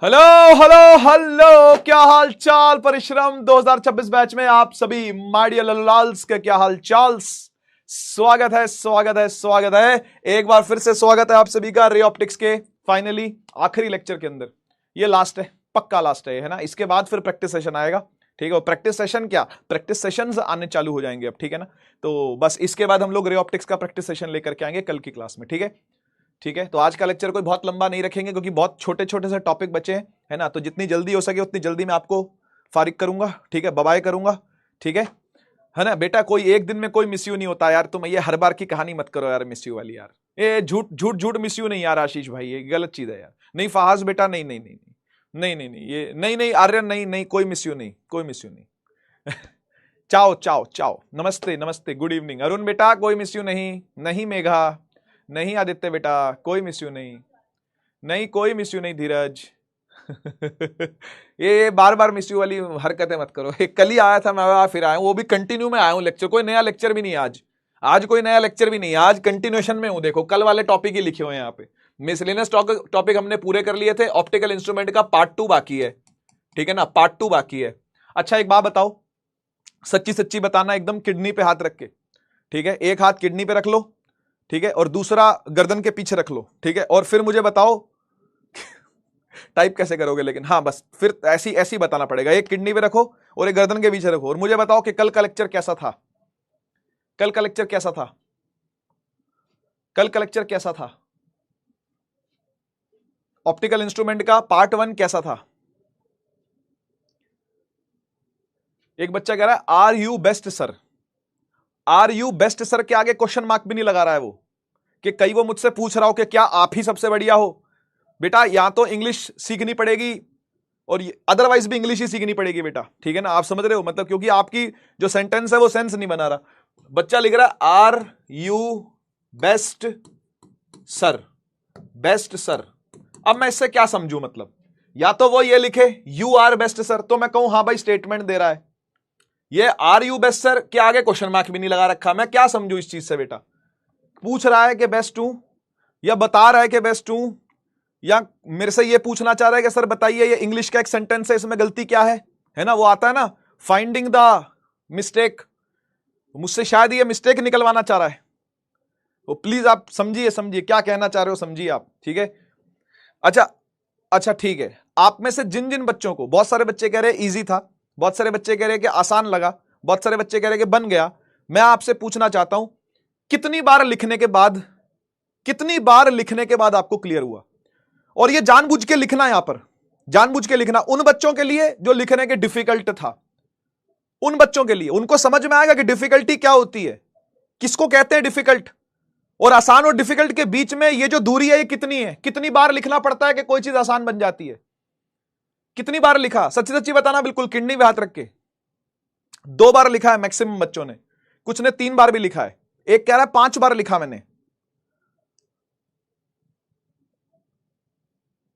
Hello hello hello, क्या हाल चाल। परिश्रम 2026 बैच में आप सभी माय डियर लल्लाल्स के क्या हाल चाल। स्वागत है स्वागत है स्वागत है, एक बार फिर से स्वागत है आप सभी का रे ऑप्टिक्स के फाइनली आखिरी लेक्चर के अंदर। ये लास्ट है, पक्का लास्ट है ना। इसके बाद फिर प्रैक्टिस सेशन आएगा, ठीक है। प्रैक्टिस सेशन क्या, प्रैक्टिस सेशंस आने चालू हो जाएंगे अब, ठीक है ना। तो बस इसके बाद हम लोग रे ऑप्टिक्स का प्रैक्टिस सेशन लेकर के आएंगे कल की क्लास में, ठीक है। ठीक है, तो आज का लेक्चर कोई बहुत लंबा नहीं रखेंगे क्योंकि बहुत छोटे छोटे से टॉपिक बचे हैं, है ना। तो जितनी जल्दी हो सके उतनी जल्दी मैं आपको फारिग करूंगा, ठीक है, बाय करूंगा, ठीक है ना। बेटा कोई एक दिन में कोई मिस यू नहीं होता यार, तुम ये हर बार की कहानी मत करो यार मिस यू वाली यार। ये झूठ झूठ झूठ मिस यू नहीं यार आशीष भाई, ये गलत चीज है यार। नहीं फहाज बेटा, नहीं नहीं नहीं नहीं नहीं नहीं, ये नहीं नहीं आर्यन, नहीं नहीं, कोई मिस यू नहीं, कोई मिस यू नहीं। चाओ चाओ चाओ, नमस्ते नमस्ते, गुड इवनिंग। अरुण बेटा कोई मिस यू नहीं, नहीं मेघा, नहीं आदित्य बेटा कोई मिस यू नहीं, नहीं कोई मिस यू नहीं धीरज। ये बार बार मिस यू वाली हरकतें मत करो। एक कल ही आया था मैं, फिर आया हूं, वो भी कंटिन्यू में आया हूं लेक्चर। कोई नया लेक्चर भी नहीं है आज, आज कोई नया लेक्चर भी नहीं है, आज कंटिन्यूएशन में हूं। देखो कल वाले टॉपिक ही लिखे हुए हैं यहाँ पे। मिसलेनियस टॉपिक हमने पूरे कर लिए थे, ऑप्टिकल इंस्ट्रूमेंट का पार्ट 2 बाकी है, ठीक है ना, पार्ट 2 बाकी है। अच्छा एक बात बताओ, सच्ची सच्ची बताना, एकदम किडनी पे हाथ रख के, ठीक है। एक हाथ किडनी पे रख लो, ठीक है, और दूसरा गर्दन के पीछे रख लो, ठीक है। और फिर मुझे बताओ टाइप कैसे करोगे, लेकिन हाँ बस फिर ऐसी ऐसी बताना पड़ेगा। एक किडनी पे रखो और एक गर्दन के पीछे रखो, और मुझे बताओ कि कल का लेक्चर कैसा था, कल का लेक्चर कैसा था, कल का लेक्चर कैसा था। ऑप्टिकल इंस्ट्रूमेंट का पार्ट 1 कैसा था। एक बच्चा कह रहा है are you best sir, are you best sir के आगे क्वेश्चन मार्क भी नहीं लगा रहा है वो, कि कई वो मुझसे पूछ रहा हो कि क्या आप ही सबसे बढ़िया हो। बेटा या तो इंग्लिश सीखनी पड़ेगी और अदरवाइज भी इंग्लिश ही सीखनी पड़ेगी बेटा, ठीक है ना। आप समझ रहे हो मतलब, क्योंकि आपकी जो सेंटेंस है वो सेंस नहीं बना रहा। बच्चा लिख रहा है are you best sir, best sir. अब मैं इससे क्या समझू, मतलब या तो वो ये लिखे यू आर बेस्ट सर, तो मैं कहूं हाँ भाई स्टेटमेंट दे रहा है। ये आर यू बेस्ट सर के आगे क्वेश्चन मार्क भी नहीं लगा रखा, मैं क्या समझू इस चीज से। बेटा पूछ रहा है कि बेस्ट हूं, या बता रहा है कि बेस्ट हूं, या मेरे से ये पूछना चाह रहा है कि सर बताइए ये इंग्लिश का एक सेंटेंस है, इसमें गलती क्या है ना। वो आता है ना फाइंडिंग द मिस्टेक, मुझसे शायद ये मिस्टेक निकलवाना चाह रहा है। वो प्लीज आप समझिए, समझिए क्या कहना चाह रहे हो, समझिए आप, ठीक है। अच्छा अच्छा ठीक है, आप में से जिन जिन बच्चों को, बहुत सारे बच्चे कह रहे हैं इजी था, बहुत सारे बच्चे कह रहे हैं कि आसान लगा, बहुत सारे बच्चे कह रहे हैं कि बन गया, मैं आपसे पूछना चाहता हूं कितनी बार लिखने के बाद, कितनी बार लिखने के बाद आपको क्लियर हुआ। और ये जानबूझ के लिखना, यहां पर जानबूझ के लिखना उन बच्चों के लिए जो लिखने के डिफिकल्ट था, उन बच्चों के लिए, उनको समझ में आएगा कि डिफिकल्टी क्या होती है, किसको कहते हैं डिफिकल्ट, और आसान और डिफिकल्ट के बीच में ये जो दूरी है ये कितनी है, कितनी बार लिखना पड़ता है कि कोई चीज आसान बन जाती है। कितनी बार लिखा, सच्ची सच्ची बताना, बिल्कुल किडनी पे हाथ रख के। 2 बार लिखा है मैक्सिमम बच्चों ने, कुछ ने 3 बार भी लिखा है, एक कह रहा है 5 बार लिखा मैंने,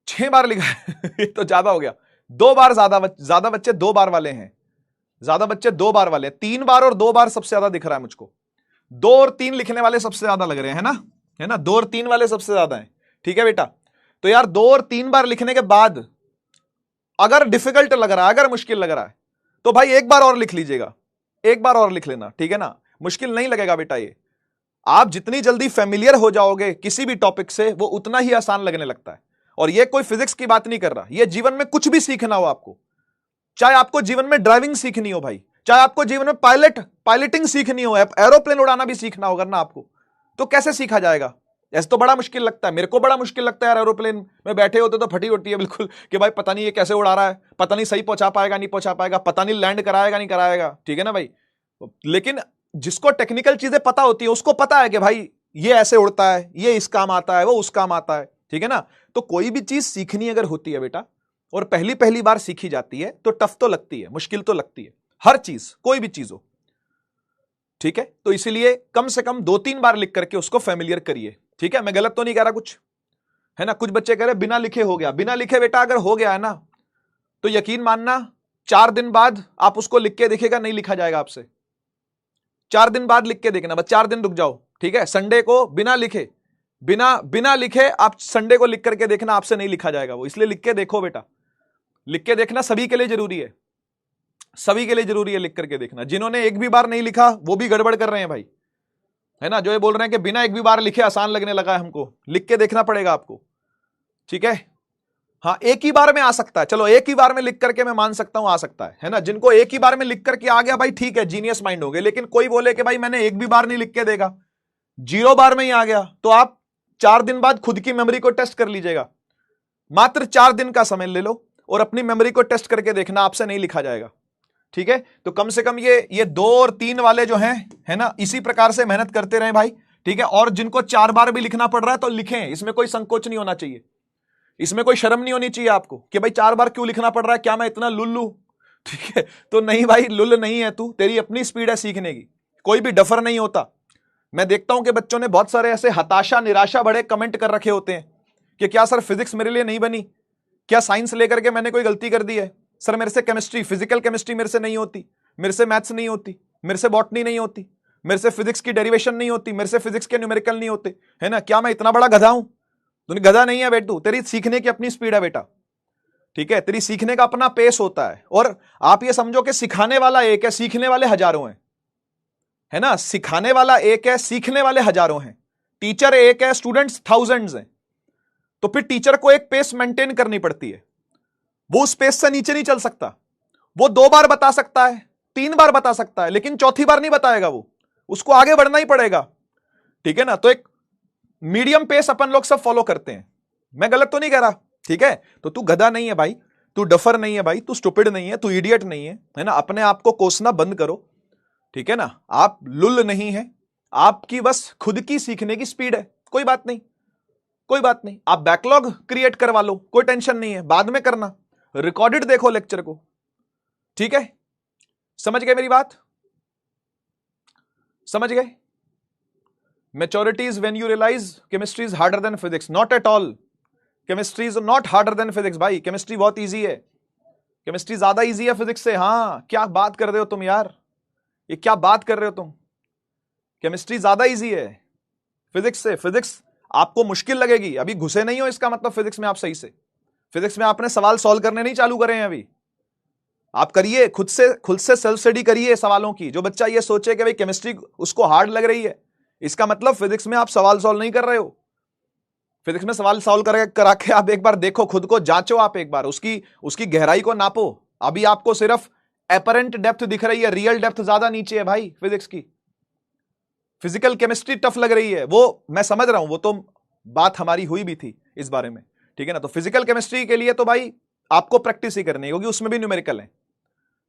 6 बार लिखा है। ये तो ज्यादा हो गया, 2 बार, ज्यादा बच्चे 2 बार वाले हैं, ज्यादा बच्चे 2 बार वाले हैं। 3 बार और 2 बार सबसे ज्यादा दिख रहा है मुझको, 2 और 3 लिखने वाले सबसे ज्यादा लग रहे हैं, है ना 2 और 3 वाले सबसे ज्यादा हैं, ठीक है बेटा। तो यार 2 और 3 बार लिखने के बाद अगर डिफिकल्ट लग रहा है, अगर मुश्किल लग रहा है, तो भाई एक बार और लिख लीजिएगा, एक बार और लिख लेना, ठीक है ना। मुश्किल नहीं लगेगा बेटा, ये आप जितनी जल्दी फेमिलियर हो जाओगे किसी भी टॉपिक से, वो उतना ही आसान लगने लगता है। और ये कोई फिजिक्स की बात नहीं कर रहा, ये जीवन में कुछ भी सीखना हो आपको, चाहे आपको जीवन में ड्राइविंग सीखनी हो भाई, चाहे आपको जीवन में पायलटिंग सीखनी हो, एरोप्लेन उड़ाना भी सीखना होगा ना आपको, तो कैसे सीखा जाएगा। ऐसे तो बड़ा मुश्किल लगता है, मेरे को बड़ा मुश्किल लगता है यार। एरोप्लेन में बैठे होते तो फटी होती है बिल्कुल, कि भाई पता नहीं ये कैसे उड़ा रहा है, पता नहीं सही पहुंचा पाएगा नहीं पहुंचा पाएगा, पता नहीं लैंड कराएगा नहीं कराएगा, ठीक है ना भाई। लेकिन जिसको टेक्निकल चीजें पता होती है उसको पता है कि भाई ये ऐसे उड़ता है, ये इस काम आता है, वो उस काम आता है, ठीक है ना। तो कोई भी चीज सीखनी अगर होती है बेटा, और पहली पहली बार सीखी जाती है, तो टफ तो लगती है, मुश्किल तो लगती है, हर चीज, कोई भी चीज हो, ठीक है। तो इसीलिए कम से कम 2-3 बार लिख करके उसको फेमिलियर करिए, ठीक है। मैं गलत तो नहीं कह रहा कुछ, है ना। कुछ बच्चे कह रहे बिना लिखे हो गया, बिना लिखे बेटा अगर हो गया है ना, तो यकीन मानना 4 दिन बाद आप उसको लिख के देखिएगा, नहीं लिखा जाएगा आपसे। 4 दिन बाद लिख के देखना, बस 4 दिन रुक जाओ, ठीक है। संडे को बिना लिखे बिना बिना लिखे आप संडे को लिख करके देखना, आपसे नहीं लिखा जाएगा वो, इसलिए लिख के देखो बेटा, लिख के देखना सभी के लिए जरूरी है, सभी के लिए जरूरी है लिख करके देखना। जिन्होंने एक भी बार नहीं लिखा वो भी गड़बड़ कर रहे हैं भाई, है ना, जो ये बोल रहे हैं कि बिना एक भी बार लिखे आसान लगने लगा है हमको, लिख के देखना पड़ेगा आपको, ठीक है। हाँ, एक ही बार में आ सकता है, चलो एक ही बार में लिख करके मैं मान सकता हूं आ सकता है ना, जिनको एक ही बार में लिख करके आ गया भाई ठीक है, जीनियस माइंड हो गए। लेकिन कोई बोले कि भाई मैंने एक भी बार नहीं लिख के देखा, 0 बार में ही आ गया, तो आप 4 दिन बाद खुद की मेमोरी को टेस्ट कर लीजिएगा, मात्र 4 दिन का समय ले लो और अपनी मेमोरी को टेस्ट करके देखना, आपसे नहीं लिखा जाएगा, ठीक है। तो कम से कम ये 2 और 3 वाले जो हैं, है ना, इसी प्रकार से मेहनत करते रहे भाई, ठीक है। और जिनको 4 बार भी लिखना पड़ रहा है तो लिखें, इसमें कोई संकोच नहीं होना चाहिए, इसमें कोई शर्म नहीं होनी चाहिए आपको कि भाई 4 बार क्यों लिखना पड़ रहा है, क्या मैं इतना लुल्लू, ठीक है। तो नहीं भाई, लुल्ल नहीं है तू, तेरी अपनी स्पीड है सीखने की, कोई भी डफर नहीं होता। मैं देखता हूं कि बच्चों ने बहुत सारे ऐसे हताशा निराशा बड़े कमेंट कर रखे होते हैं कि क्या सर फिजिक्स मेरे लिए नहीं बनी, क्या साइंस लेकर के मैंने कोई गलती कर दी है, सर मेरे से केमिस्ट्री, फिजिकल केमिस्ट्री मेरे से नहीं होती, मेरे से मैथ्स नहीं होती, मेरे से बॉटनी नहीं होती, मेरे से फिजिक्स की डेरिवेशन नहीं होती, मेरे से फिजिक्स के न्यूमेरिकल नहीं होते, है ना, क्या मैं इतना बड़ा गधा हूं? तो गधा नहीं है बेटू, तेरी सीखने की अपनी स्पीड है बेटा, ठीक है, तेरी सीखने का अपना पेस होता है। और आप ये समझो कि सिखाने वाला एक है, सीखने वाले हजारों हैं, है ना, सिखाने वाला एक है, सीखने वाले हजारों हैं, टीचर एक है, स्टूडेंट्स थाउजेंड्स हैं। तो फिर टीचर को एक पेस मेंटेन करनी पड़ती है, वो उस पेस से नीचे नहीं चल सकता। वो 2 बार बता सकता है, 3 बार बता सकता है, लेकिन चौथी बार नहीं बताएगा वो, उसको आगे बढ़ना ही पड़ेगा, ठीक है ना। तो एक मीडियम पेस अपन लोग सब फॉलो करते हैं, मैं गलत तो नहीं कह रहा, ठीक है। तो तू गधा नहीं है भाई, तू डफर नहीं है भाई, तू स्टूपिड नहीं है, तू इडियट नहीं है ना, अपने आप को कोसना बंद करो, ठीक है ना। आप लुल नहीं है, आपकी बस खुद की सीखने की स्पीड है, कोई बात नहीं, कोई बात नहीं। आप बैकलॉग क्रिएट करवा लो, कोई टेंशन नहीं है, बाद में करना, रिकॉर्डेड देखो लेक्चर को, ठीक है। समझ गए मेरी बात, समझ गए। Maturity is when you realize chemistry is harder than physics. Not at all. Chemistry is not harder than physics भाई, केमिस्ट्री बहुत इजी है, केमिस्ट्री ज्यादा इजी है फिजिक्स से। हाँ, क्या बात कर रहे हो तुम यार, ये क्या बात कर रहे हो तुम, केमिस्ट्री ज्यादा इजी है फिजिक्स से। फिजिक्स आपको मुश्किल लगेगी, अभी घुसे नहीं हो इसका मतलब फिजिक्स में आप सही से, फिजिक्स में आपने सवाल सॉल्व करने नहीं चालू करे हैं अभी, आप करिए खुद से सेल्फ स्टडी करिए सवालों की। जो बच्चा ये सोचे कि भाई केमिस्ट्री उसको हार्ड लग रही है, इसका मतलब फिजिक्स में आप सवाल सॉल्व नहीं कर रहे हो। फिजिक्स में सवाल सॉल्व करा के आप एक बार देखो, खुद को जांचो, आप एक बार उसकी गहराई को नापो। अभी आपको सिर्फ एपरेंट डेप्थ दिख रही है, रियल डेप्थ ज्यादा नीचे है भाई फिजिक्स की। फिजिकल केमिस्ट्री टफ लग रही है, वो मैं समझ रहा हूं, वो तो बात हमारी हुई भी थी इस बारे में, ठीक है ना। तो फिजिकल केमिस्ट्री के लिए तो भाई आपको प्रैक्टिस ही करनी है, क्योंकि उसमें भी न्यूमेरिकल है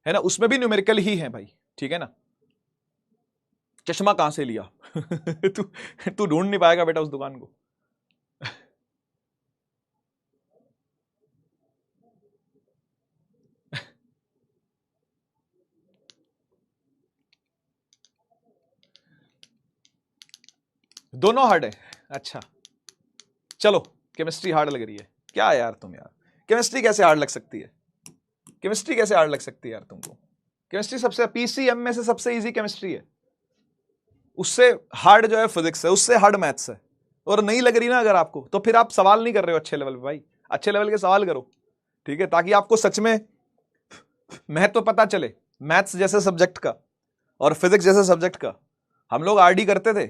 ना, उसमें भी न्यूमेरिकल ही है भाई, ठीक है ना। चश्मा कहां से लिया तू ढूंढ नहीं पाएगा बेटा उस दुकान को। दोनों हार्ड है, अच्छा चलो, केमिस्ट्री हार्ड लग रही है क्या यार तुम यार, केमिस्ट्री कैसे हार्ड लग सकती है, केमिस्ट्री कैसे हार्ड लग सकती है यार तुमको। केमिस्ट्री सबसे पीसीएम में से सबसे इजी केमिस्ट्री है, उससे हार्ड जो है फिजिक्स है, उससे हार्ड मैथ्स है। और नहीं लग रही ना अगर आपको, तो फिर आप सवाल नहीं कर रहे हो अच्छे लेवल पे भाई, अच्छे लेवल के सवाल करो, ठीक है, ताकि आपको सच में महत्व पता चले मैथ्स जैसे सब्जेक्ट का और फिजिक्स जैसे सब्जेक्ट का। हम लोग आरडी करते थे,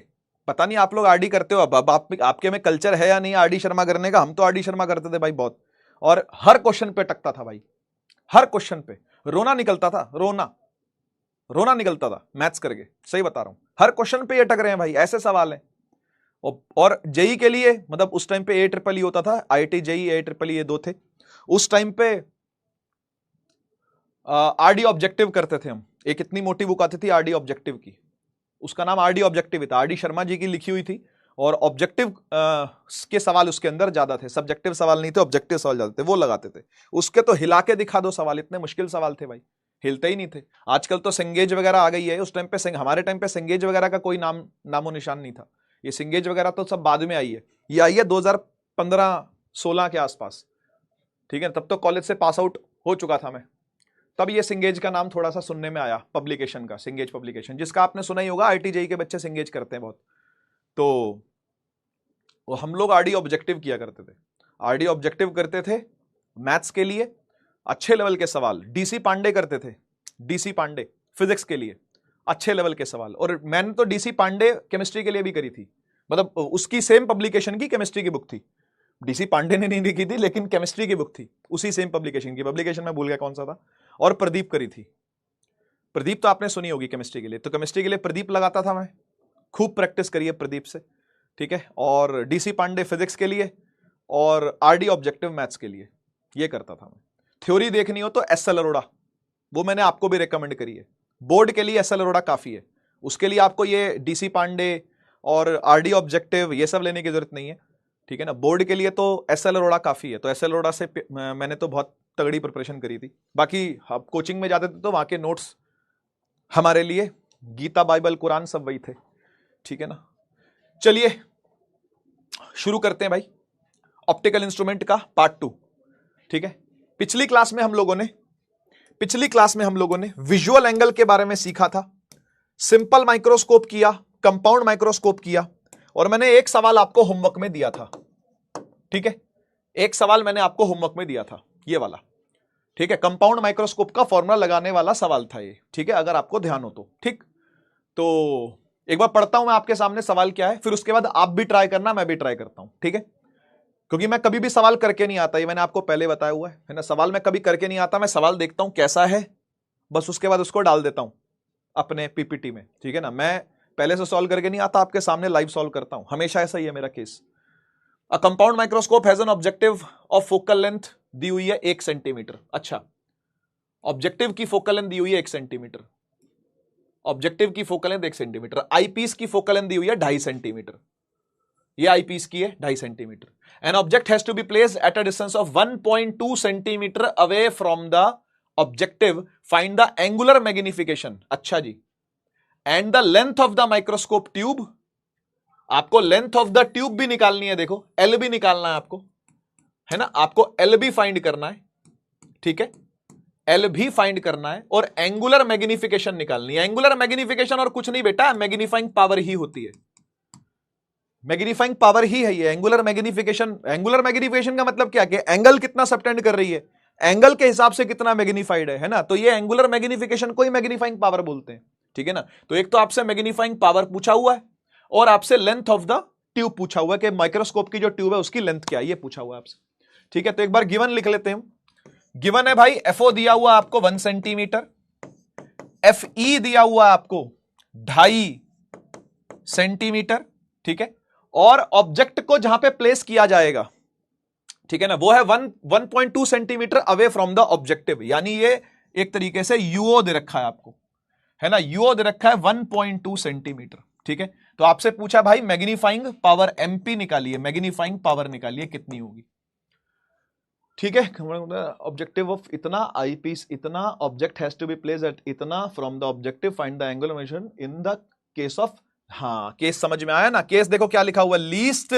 पता नहीं आप लोग आरडी करते हो, अब आपके में कल्चर है या नहीं आरडी शर्मा करने का, हम तो आरडी शर्मा करते थे भाई बहुत, और हर क्वेश्चन पे टकता था भाई, हर क्वेश्चन पे रोना निकलता था, रोना निकलता था मैथ्स करके, सही बता रहा हूं, हर क्वेश्चन पे ये टक रहे हैं भाई, ऐसे सवाल हैं। और जेई के लिए मतलब उस टाइम पे AEEE होता था, IIT जेई AEEE ये 2 थे उस टाइम पे। आरडी ऑब्जेक्टिव करते थे हम, एक इतनी मोटी बुक आती थी आरडी ऑब्जेक्टिव की, उसका नाम आरडी ऑब्जेक्टिव ही था, आरडी शर्मा जी की लिखी हुई थी, और ऑब्जेक्टिव के सवाल उसके अंदर ज्यादा थे, सब्जेक्टिव सवाल नहीं थे, ऑब्जेक्टिव सवाल ज्यादा थे, वो लगाते थे। उसके तो हिला के दिखा दो सवाल, इतने मुश्किल सवाल थे भाई, हिलते ही नहीं थे। आजकल तो सिंगेज वगैरह आ गई है, उस टाइम पे हमारे टाइम पे सिंगेज वगैरह का कोई नामो निशान नहीं था, ये सिंगेज वगैरह तो सब बाद में आई है, ये आई है 2015-16 के आसपास, ठीक है, तब तो कॉलेज से पास आउट हो चुका था मैं, तब ये सिंगेज का नाम थोड़ा सा सुनने में आया, पब्लिकेशन का, सिंगेज पब्लिकेशन, जिसका आपने सुना ही होगा, IIT जेई के बच्चे सिंगेज करते हैं बहुत। तो वो हम लोग आरडी ऑब्जेक्टिव किया करते थे, आरडी ऑब्जेक्टिव करते थे मैथ्स के लिए, अच्छे लेवल के सवाल। डीसी पांडे करते थे, डीसी पांडे फिजिक्स के लिए अच्छे लेवल के सवाल। और मैंने तो डीसी पांडे केमिस्ट्री के लिए भी करी थी, मतलब उसकी सेम पब्लिकेशन की केमिस्ट्री की बुक थी, डीसी पांडे ने नहीं लिखी थी लेकिन केमिस्ट्री की बुक थी उसी सेम पब्लिकेशन की, पब्लिकेशन में भूल गया कौन सा था। और प्रदीप करी थी, प्रदीप तो आपने सुनी होगी केमिस्ट्री के लिए, तो केमिस्ट्री के लिए प्रदीप लगाता था मैं, खूब प्रैक्टिस करी है प्रदीप से, ठीक है। और डीसी पांडे फिजिक्स के लिए और आरडी ऑब्जेक्टिव मैथ्स के लिए ये करता था मैं। थ्योरी देखनी हो तो एस एल अरोड़ा, वो मैंने आपको भी रेकमेंड करी है, बोर्ड के लिए एस एल अरोड़ा काफी है, उसके लिए आपको ये डीसी पांडे और आरडी ऑब्जेक्टिव ये सब लेने की जरूरत नहीं है, ठीक है ना। बोर्ड के लिए तो एस एल अरोड़ा काफी है, तो एस एल अरोड़ा से मैंने तो बहुत तगड़ी प्रिपरेशन करी थी। बाकी आप कोचिंग में जाते थे तो वहां के नोट्स हमारे लिए गीता बाइबल कुरान सब वही थे, ठीक है ना। चलिए शुरू करते हैं भाई, ऑप्टिकल इंस्ट्रूमेंट का पार्ट 2, ठीक है। पिछली क्लास में हम लोगों ने विजुअल एंगल के बारे में सीखा था, सिंपल माइक्रोस्कोप किया, कंपाउंड माइक्रोस्कोप किया, और मैंने एक सवाल आपको होमवर्क में दिया था, ठीक है। एक सवाल मैंने आपको होमवर्क में दिया था ये वाला, ठीक है, कंपाउंड माइक्रोस्कोप का फॉर्मूला लगाने वाला सवाल था ये, ठीक है, अगर आपको ध्यान हो तो, ठीक। तो एक बार पढ़ता हूं मैं आपके सामने सवाल क्या है, फिर उसके बाद आप भी ट्राई करना, मैं भी ट्राई करता हूं, ठीक है। क्योंकि मैं कभी भी सवाल करके नहीं आता, ये मैंने आपको पहले बताया हुआ है ना, सवाल मैं कभी करके नहीं आता, मैं सवाल देखता हूं कैसा है, बस उसके बाद उसको डाल देता हूं अपने पीपीटी में, ठीक है ना। मैं पहले से सॉल्व करके नहीं आता, आपके सामने लाइव सॉल्व करता हूं, हमेशा ऐसा ही है मेरा case. A compound microscope has an objective of focal length दी हुई है 1 सेंटीमीटर। अच्छा, ऑब्जेक्टिव की फोकल लेंथ दी हुई है 1 सेंटीमीटर, ऑब्जेक्टिव की फोकल लेंथ 1 सेंटीमीटर, आईपीस की फोकल लेंथ दी हुई है 2.5 सेंटीमीटर, ये आईपीस की है 2.5 centimetre. An object has to be placed at a distance of 1.2 centimetre away from the objective, find the angular magnification. अच्छा जी, and the length of the microscope tube, आपको length of the tube भी निकालनी है, देखो L भी निकालना है आपको, है ना, आपको एल भी फाइंड करना है, ठीक है, एल भी फाइंड करना है, और एंगुलर मैग्निफिकेशन निकालनी है। एंगुलर मैग्निफिकेशन और कुछ नहीं बेटा, मैग्नीफाइंग पावर ही होती है, मैग्नीफाइंग पावर ही है ये एंगुलर मैग्निफिकेशन। एंगुलर मैग्निफिकेशन का मतलब क्या कि एंगल कितना सबटेंड कर रही है, एंगल के हिसाब से कितना मैग्नीफाइड है ना, तो ये एंगुलर मैग्निफिकेशन को ही मैग्नीफाइंग पावर बोलते हैं, ठीक है ना। तो एक तो आपसे मैग्नीफाइंग पावर पूछा हुआ है, और आपसे लेंथ ऑफ द ट्यूब पूछा हुआ है कि माइक्रोस्कोप की जो ट्यूब है उसकी लेंथ क्या है, ये पूछा हुआ है आपसे, ठीक है। तो एक बार गिवन लिख लेते हैं, गिवन है भाई, एफओ दिया हुआ आपको 1 सेंटीमीटर, एफ ई दिया हुआ आपको 2.5 सेंटीमीटर, ठीक है, और ऑब्जेक्ट को जहां पे प्लेस किया जाएगा, ठीक है ना, वो है 1.2 centimetre away from the objective, यानी ये एक तरीके से यूओ दे रखा है आपको, है ना, यूओ दे रखा है 1.2 सेंटीमीटर, ठीक है। तो आपसे पूछा भाई मैग्नीफाइंग पावर एमपी निकालिए, मैग्नीफाइंग पावर निकालिए कितनी होगी, ठीक है। ऑब्जेक्टिव ऑफ इतना, आई पीस इतना, object has to be placed at इतना, from the objective find the angular motion in the case of, हाँ केस समझ में आया ना, केस देखो क्या लिखा हुआ, least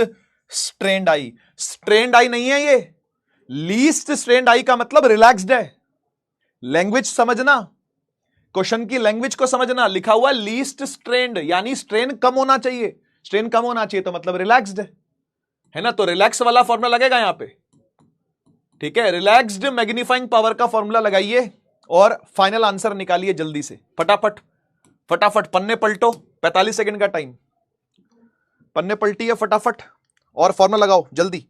strained eye, strained eye नहीं है ये, लीस्ट स्ट्रेन्ड आई का मतलब रिलैक्स्ड है, लैंग्वेज समझना, क्वेश्चन की लैंग्वेज को समझना, लिखा हुआ लीस्ट स्ट्रेन्ड यानी स्ट्रेन कम होना चाहिए, स्ट्रेन कम होना चाहिए तो मतलब रिलैक्स्ड है ना, तो रिलैक्स वाला फॉर्मूला लगेगा यहां पे, ठीक है। रिलैक्स्ड मैग्नीफाइंग पावर का फॉर्मूला लगाइए और फाइनल आंसर निकालिए जल्दी से, फटाफट फटाफट, पन्ने पलटो, 45 सेकंड का टाइम, पन्ने पलटी है फटाफट और फॉर्मूला लगाओ जल्दी।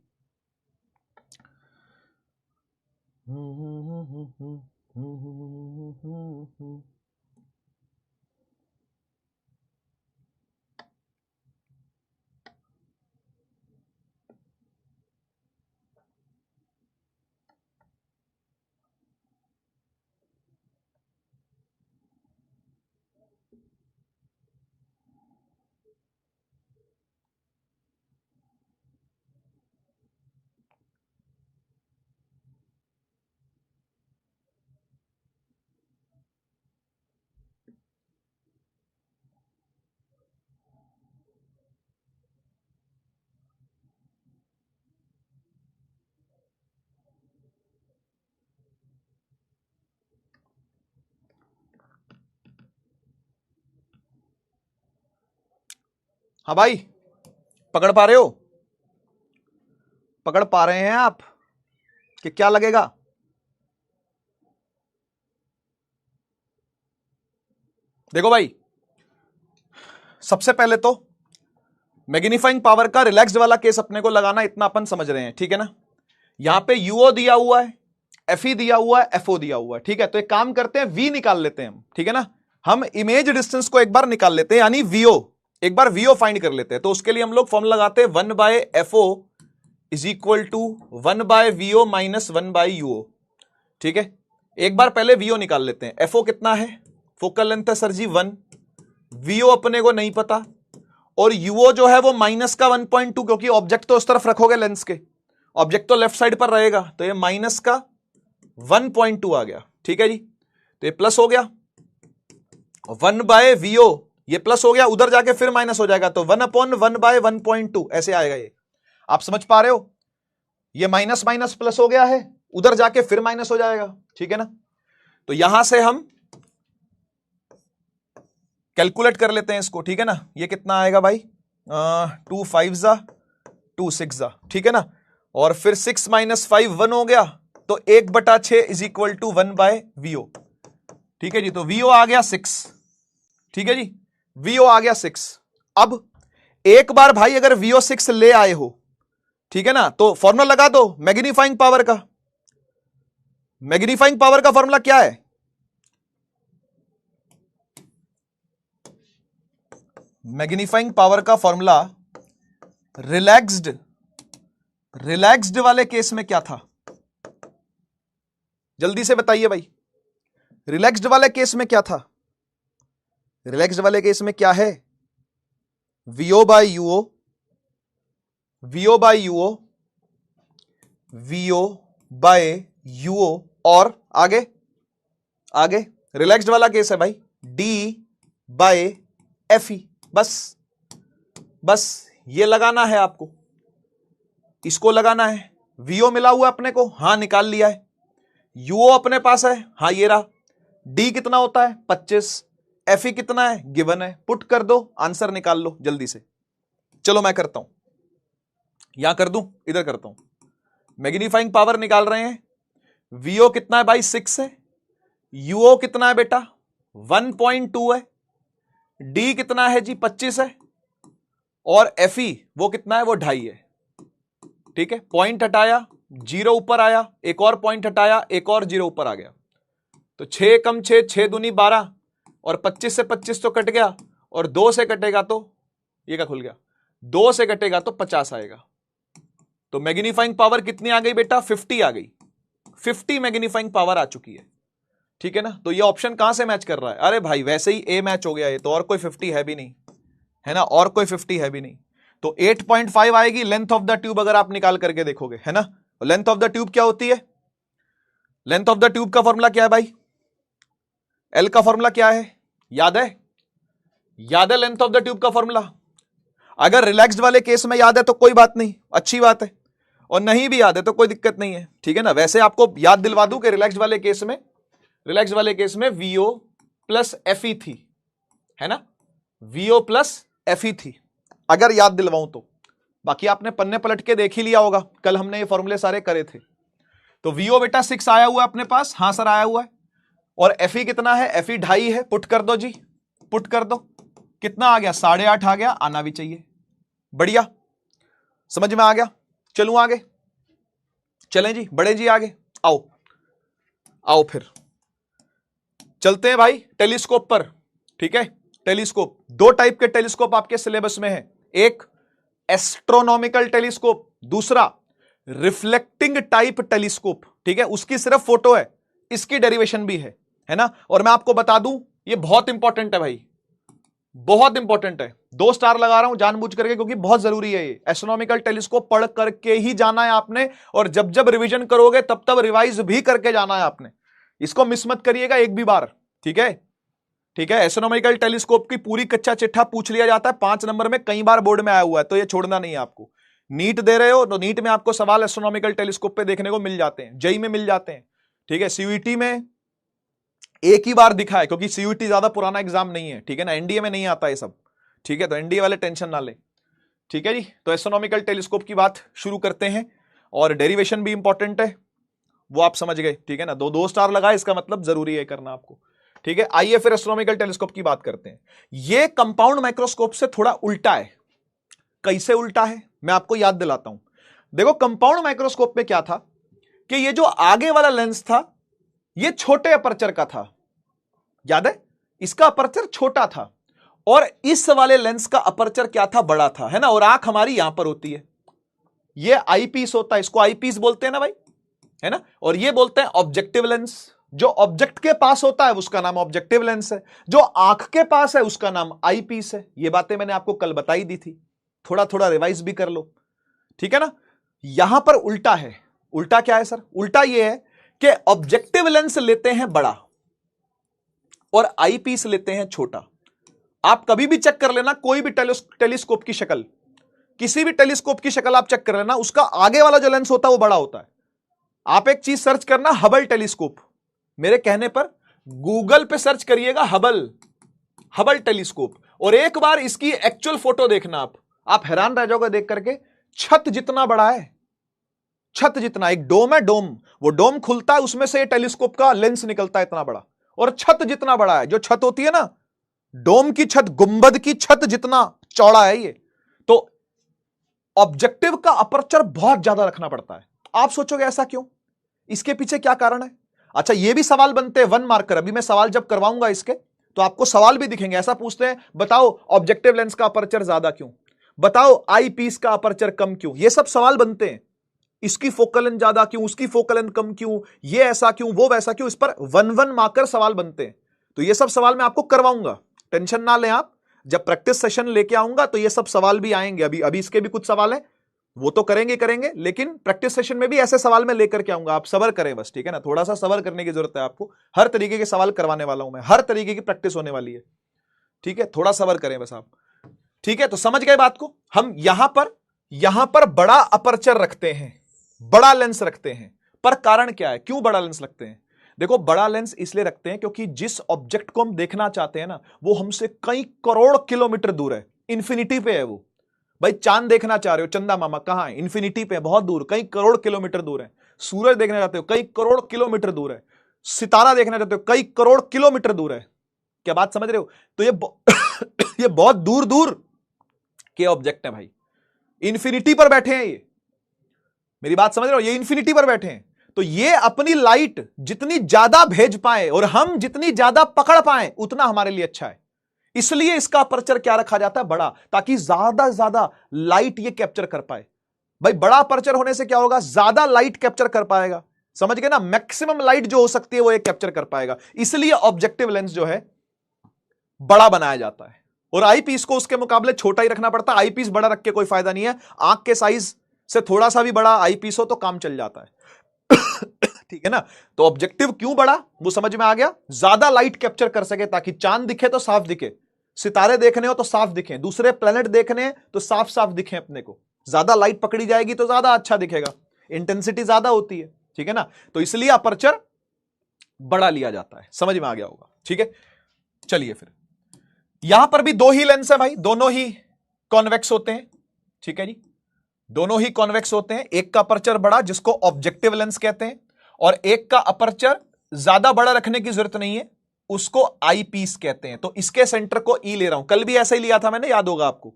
हाँ भाई, पकड़ पा रहे हो, पकड़ पा रहे हैं आप कि क्या लगेगा? देखो भाई, सबसे पहले तो मैग्नीफाइंग पावर का रिलैक्स्ड वाला केस अपने को लगाना, इतना अपन समझ रहे हैं, ठीक है ना। यहां पे यूओ दिया हुआ है, एफई दिया हुआ है, एफओ दिया हुआ है, ठीक है। तो एक काम करते हैं, वी निकाल लेते हैं हम, ठीक है ना। हम इमेज डिस्टेंस को एक बार निकाल लेते हैं, यानी वीओ, एक बार वीओ फाइंड कर लेते हैं। तो उसके लिए हम लोग फॉर्मूला लगाते हैं 1/FO is equal to 1/VO minus 1/UO, ठीक है। एक बार पहले वीओ निकाल लेते हैं। एफओ कितना है? फोकल लेंथ है सर जी 1, वीओ अपने को नहीं पता, और यूओ जो है वो माइनस का 1.2, क्योंकि ऑब्जेक्ट तो उस तरफ रखोगे लेंस के, ऑब्जेक्ट तो लेफ्ट साइड पर रहेगा, तो ये माइनस का 1.2 आ गया, ठीक है जी। तो ये प्लस हो गया 1/VO, ये प्लस हो गया, उधर जाके फिर माइनस हो जाएगा, तो 1/1/1.2 ऐसे आएगा। ये आप समझ पा रहे हो? ये माइनस माइनस प्लस हो गया है, उधर जाके फिर माइनस हो जाएगा, ठीक है ना। तो यहां से हम कैलकुलेट कर लेते हैं इसको, ठीक है ना। ये कितना आएगा भाई? 2 5 जा 2 6 जा, ठीक है ना। और फिर 6 माइनस 5 1 हो गया, तो 1/6 इज इक्वल टू 1/VO, ठीक है जी। तो VO आ गया 6, ठीक है जी, VO आ गया 6। अब एक बार भाई अगर VO 6 ले आए हो, ठीक है ना, तो फॉर्मूला लगा दो मैग्नीफाइंग पावर का। मैग्नीफाइंग पावर का फॉर्मूला क्या है? मैग्नीफाइंग पावर का फॉर्मूला रिलैक्स्ड वाले केस में क्या था? जल्दी से बताइए भाई, रिलैक्स्ड वाले केस में क्या था? रिलैक्स्ड वाले केस में क्या है? VO by UO, VO by UO, VO by UO, और आगे आगे रिलैक्स्ड वाला केस है भाई D बाय FE। बस ये लगाना है आपको, इसको लगाना है। VO मिला हुआ अपने को, हां निकाल लिया है। UO अपने पास है, हां ये रहा। D कितना होता है? 25। FE कितना है? गिवन है। पुट कर दो, आंसर निकाल लो जल्दी से। चलो मैं करता हूं, यहां कर दूं, इधर करता हूं। मैग्नीफाइंग पावर निकाल रहे हैं। VO कितना है भाई? 6 है। UO कितना है बेटा? 1.2 है। D कितना है जी? 25 है। और FE वो कितना है? वो 2.5 है, ठीक है। पॉइंट हटाया, 0 ऊपर आया, एक और पॉइंट हटाया, एक और 0 ऊपर आ गया। तो 6 कम 6, 6 दूनी 12, और 25 से 25 तो कट गया, और 2 से कटेगा तो ये क्या खुल गया, 2 से कटेगा तो 50 आएगा। तो मैग्नीफाइंग पावर कितनी आ गई बेटा? 50 आ गई। 50 मैग्नीफाइंग पावर आ चुकी है, ठीक है ना। तो ये ऑप्शन कहां से मैच कर रहा है? अरे भाई वैसे ही ए मैच हो गया, ये तो और कोई 50 है भी नहीं, है ना, और कोई 50 है भी नहीं। तो 8.5 आएगी लेंथ ऑफ द ट्यूब, अगर आप निकाल करके देखोगे, है ना। लेंथ ऑफ द ट्यूब क्या होती है? लेंथ ऑफ द ट्यूब का फॉर्मूला क्या है भाई? एल का फॉर्मूला क्या है? याद है? याद है लेंथ ऑफ द ट्यूब का फॉर्मूला? अगर रिलैक्स्ड वाले केस में याद है तो कोई बात नहीं, अच्छी बात है, और नहीं भी याद है तो कोई दिक्कत नहीं है, ठीक है ना। वैसे आपको याद दिलवा दूं कि रिलैक्स्ड वाले केस में VO प्लस FE थी, है ना, VO प्लस FE थी, अगर याद दिलवाऊं तो। बाकी आपने पन्ने पलट के देख ही लिया होगा, कल हमने ये फॉर्मूले सारे करे थे। तो VO बेटा 6 आया हुआ है अपने पास, हां सर आया हुआ है। और FE कितना है? FE 2.5 है। पुट कर दो जी, पुट कर दो। कितना आ गया? 8.5 आ गया, आना भी चाहिए। बढ़िया, समझ में आ गया। चलूं आगे, चलें जी, बड़े जी आगे आओ, आओ फिर चलते हैं भाई टेलीस्कोप पर, ठीक है। टेलीस्कोप, 2 टाइप के टेलीस्कोप आपके सिलेबस में है, एक एस्ट्रोनॉमिकल टेलीस्कोप, दूसरा रिफ्लेक्टिंग टाइप टेलीस्कोप, ठीक है। उसकी सिर्फ फोटो है, इसकी डेरिवेशन भी है ना। और मैं आपको बता दूं, ये बहुत इंपॉर्टेंट है भाई, बहुत इंपॉर्टेंट है। 2 स्टार लगा रहा हूं जानबूझ करके, क्योंकि बहुत जरूरी है ये। एस्ट्रोनॉमिकल टेलीस्कोप पढ़ करके ही जाना है आपने, और जब जब रिवीजन करोगे तब तब रिवाइज भी करके जाना है आपने। इसको मिस मत करिएगा एक भी बार, ठीक है, ठीक है। एस्ट्रोनॉमिकल टेलीस्कोप की पूरी कच्चा चिट्ठा पूछ लिया जाता है 5 नंबर में, कई बार बोर्ड में आया हुआ है, तो ये छोड़ना नहीं है आपको। नीट दे रहे हो तो नीट में आपको सवाल एस्ट्रोनॉमिकल टेलीस्कोप पे देखने को मिल जाते हैं, जेई में मिल जाते हैं, ठीक है। सीयूईटी में एक ही बार दिखा है, क्योंकि सीयूईटी ज्यादा पुराना एग्जाम नहीं है, ठीक है ना, एनडीए में नहीं आता ये सब, ठीक है। तो एनडीए वाले टेंशन ना ले, ठीक है जी। तो एस्ट्रोनॉमिकल टेलीस्कोप की बात शुरू करते हैं। और डेरिवेशन भी इंपॉर्टेंट है, वो आप समझ गए, ठीक है ना। दो दो स्टार लगाए, इसका मतलब जरूरी है करना आपको, ठीक है। आइए फिर एस्ट्रोनॉमिकल टेलीस्कोप की बात करते हैं। ये कंपाउंड माइक्रोस्कोप से थोड़ा उल्टा है। कैसे उल्टा है मैं आपको याद दिलाता हूं। देखो कंपाउंड माइक्रोस्कोप में क्या था कि ये जो आगे वाला लेंस था ये छोटे अपर्चर का था, याद है, इसका अपर्चर छोटा था, और इस वाले लेंस का अपर्चर क्या था, बड़ा था, है ना। और आंख हमारी यहां पर होती है, ये आईपीस होता है, इसको आईपीस बोलते हैं ना भाई, है ना। और ये बोलते हैं ऑब्जेक्टिव लेंस। जो ऑब्जेक्ट के पास होता है उसका नाम ऑब्जेक्टिव लेंस है, जो आंख के पास है उसका नाम आईपीस है। ये बातें मैंने आपको कल बताई दी थी, थोड़ा थोड़ा रिवाइज भी कर लो, ठीक है ना। यहां पर उल्टा है। उल्टा क्या है सर? उल्टा यह है कि ऑब्जेक्टिव लेंस लेते हैं बड़ा और आईपीस लेते हैं छोटा। आप कभी भी चेक कर लेना, कोई भी टेलीस्कोप की शक्ल, किसी भी टेलीस्कोप की शक्ल आप चेक कर लेना, उसका आगे वाला जो लेंस होता है वो बड़ा होता है। आप एक चीज सर्च करना, हबल टेलीस्कोप, मेरे कहने पर गूगल पे सर्च करिएगा हबल टेलीस्कोप, और एक बार इसकी एक्चुअल फोटो देखना आप हैरान रह जाओगे देख करके। छत जितना बड़ा है, छत जितना, एक डोम है, डोम, वो डोम खुलता है, उसमें से टेलीस्कोप का लेंस निकलता है इतना बड़ा, और छत जितना बड़ा है। जो छत होती है ना, डोम की छत, गुंबद की छत जितना चौड़ा है ये। तो ऑब्जेक्टिव का अपर्चर बहुत ज्यादा रखना पड़ता है। आप सोचोगे ऐसा क्यों, इसके पीछे क्या कारण है? अच्छा, ये भी सवाल बनते हैं 1 मार्कर। अभी मैं सवाल जब करवाऊंगा इसके तो आपको सवाल भी दिखेंगे। ऐसा पूछते हैं, बताओ ऑब्जेक्टिव लेंस का अपर्चर ज्यादा क्यों, बताओ आई पीस का अपर्चर कम क्यों। ये सब सवाल बनते हैं, इसकी फोकल लेंथ ज्यादा क्यों, उसकी फोकल लेंथ कम क्यों, ये ऐसा क्यों, वो वैसा क्यों। इस पर 1 मार्कर सवाल बनते हैं। तो ये सब सवाल मैं आपको करवाऊंगा, टेंशन ना लें आप। जब प्रैक्टिस सेशन लेके आऊंगा तो ये सब सवाल भी आएंगे। अभी इसके भी कुछ सवाल है, वो तो करेंगे, लेकिन प्रैक्टिस सेशन में भी ऐसे सवाल मैं लेकर के आऊंगा। आप सबर करें बस, ठीक है ना। थोड़ा सा सबर करने की जरूरत है आपको। हर तरीके के सवाल करवाने वाला हूं मैं, हर तरीके की प्रैक्टिस होने वाली है, ठीक है। थोड़ा सबर करें बस आप, ठीक है। तो समझ गए बात को। हम यहां पर बड़ा अपर्चर रखते हैं, बड़ा लेंस रखते हैं, पर कारण क्या है, क्यों बड़ा लेंस रखते हैं? देखो, बड़ा लेंस इसलिए रखते हैं क्योंकि जिस ऑब्जेक्ट को हम देखना चाहते हैं ना, वो हमसे कई करोड़ किलोमीटर दूर है, इंफिनिटी पे है वो। भाई चांद देखना चाह रहे हो, चंदा मामा कहां है? इंफिनिटी पे, बहुत दूर, कई करोड़ किलोमीटर दूर है। सूरज देखना चाहते हो, कई करोड़ किलोमीटर दूर है। सितारा देखना चाहते हो, कई करोड़ किलोमीटर दूर है। क्या बात समझ रहे हो? तो ये बहुत दूर दूर के ऑब्जेक्ट है भाई, इंफिनिटी पर बैठे हैं ये। मेरी बात समझ रहे हो? ये इंफिनिटी पर बैठे हैं, तो ये अपनी लाइट जितनी ज्यादा भेज पाए और हम जितनी ज्यादा पकड़ पाए उतना हमारे लिए अच्छा है। इसलिए इसका अपर्चर क्या रखा जाता है, बड़ा, ताकि ज्यादा ज्यादा लाइट ये कैप्चर कर पाए। भाई बड़ा अपर्चर होने से क्या होगा, ज्यादा लाइट कैप्चर कर पाएगा, समझ गए ना। मैक्सिमम लाइट जो हो सकती है वो ये कैप्चर कर पाएगा। इसलिए ऑब्जेक्टिव लेंस जो है बड़ा बनाया जाता है, और आईपीस को उसके मुकाबले छोटा ही रखना पड़ता है। आईपीस बड़ा रख के कोई फायदा नहीं है। आंख के साइज से थोड़ा सा भी बड़ा आईपीस हो तो काम चल जाता है, ठीक है ना। तो ऑब्जेक्टिव क्यों बड़ा, वो समझ में आ गया। ज्यादा लाइट कैप्चर कर सके, ताकि चांद दिखे तो साफ दिखे, सितारे देखने हो तो साफ दिखें, दूसरे प्लेनेट देखने तो साफ साफ दिखें अपने को। ज्यादा लाइट पकड़ी जाएगी तो ज्यादा अच्छा दिखेगा, इंटेंसिटी ज्यादा होती है, ठीक है ना। तो इसलिए अपर्चर बड़ा लिया जाता है, समझ में आ गया होगा, ठीक है। चलिए फिर, यहां पर भी 2 ही लेंस है भाई, दोनों ही कॉन्वेक्स होते हैं, ठीक है जी, दोनों ही कॉन्वेक्स होते हैं। एक का अपर्चर बड़ा जिसको ऑब्जेक्टिव लेंस कहते हैं, और एक का अपर्चर ज्यादा बड़ा रखने की जरूरत नहीं है, उसको आई पीस कहते हैं। तो इसके सेंटर को ई ले रहा हूं, कल भी ऐसे ही लिया था मैंने, याद होगा आपको,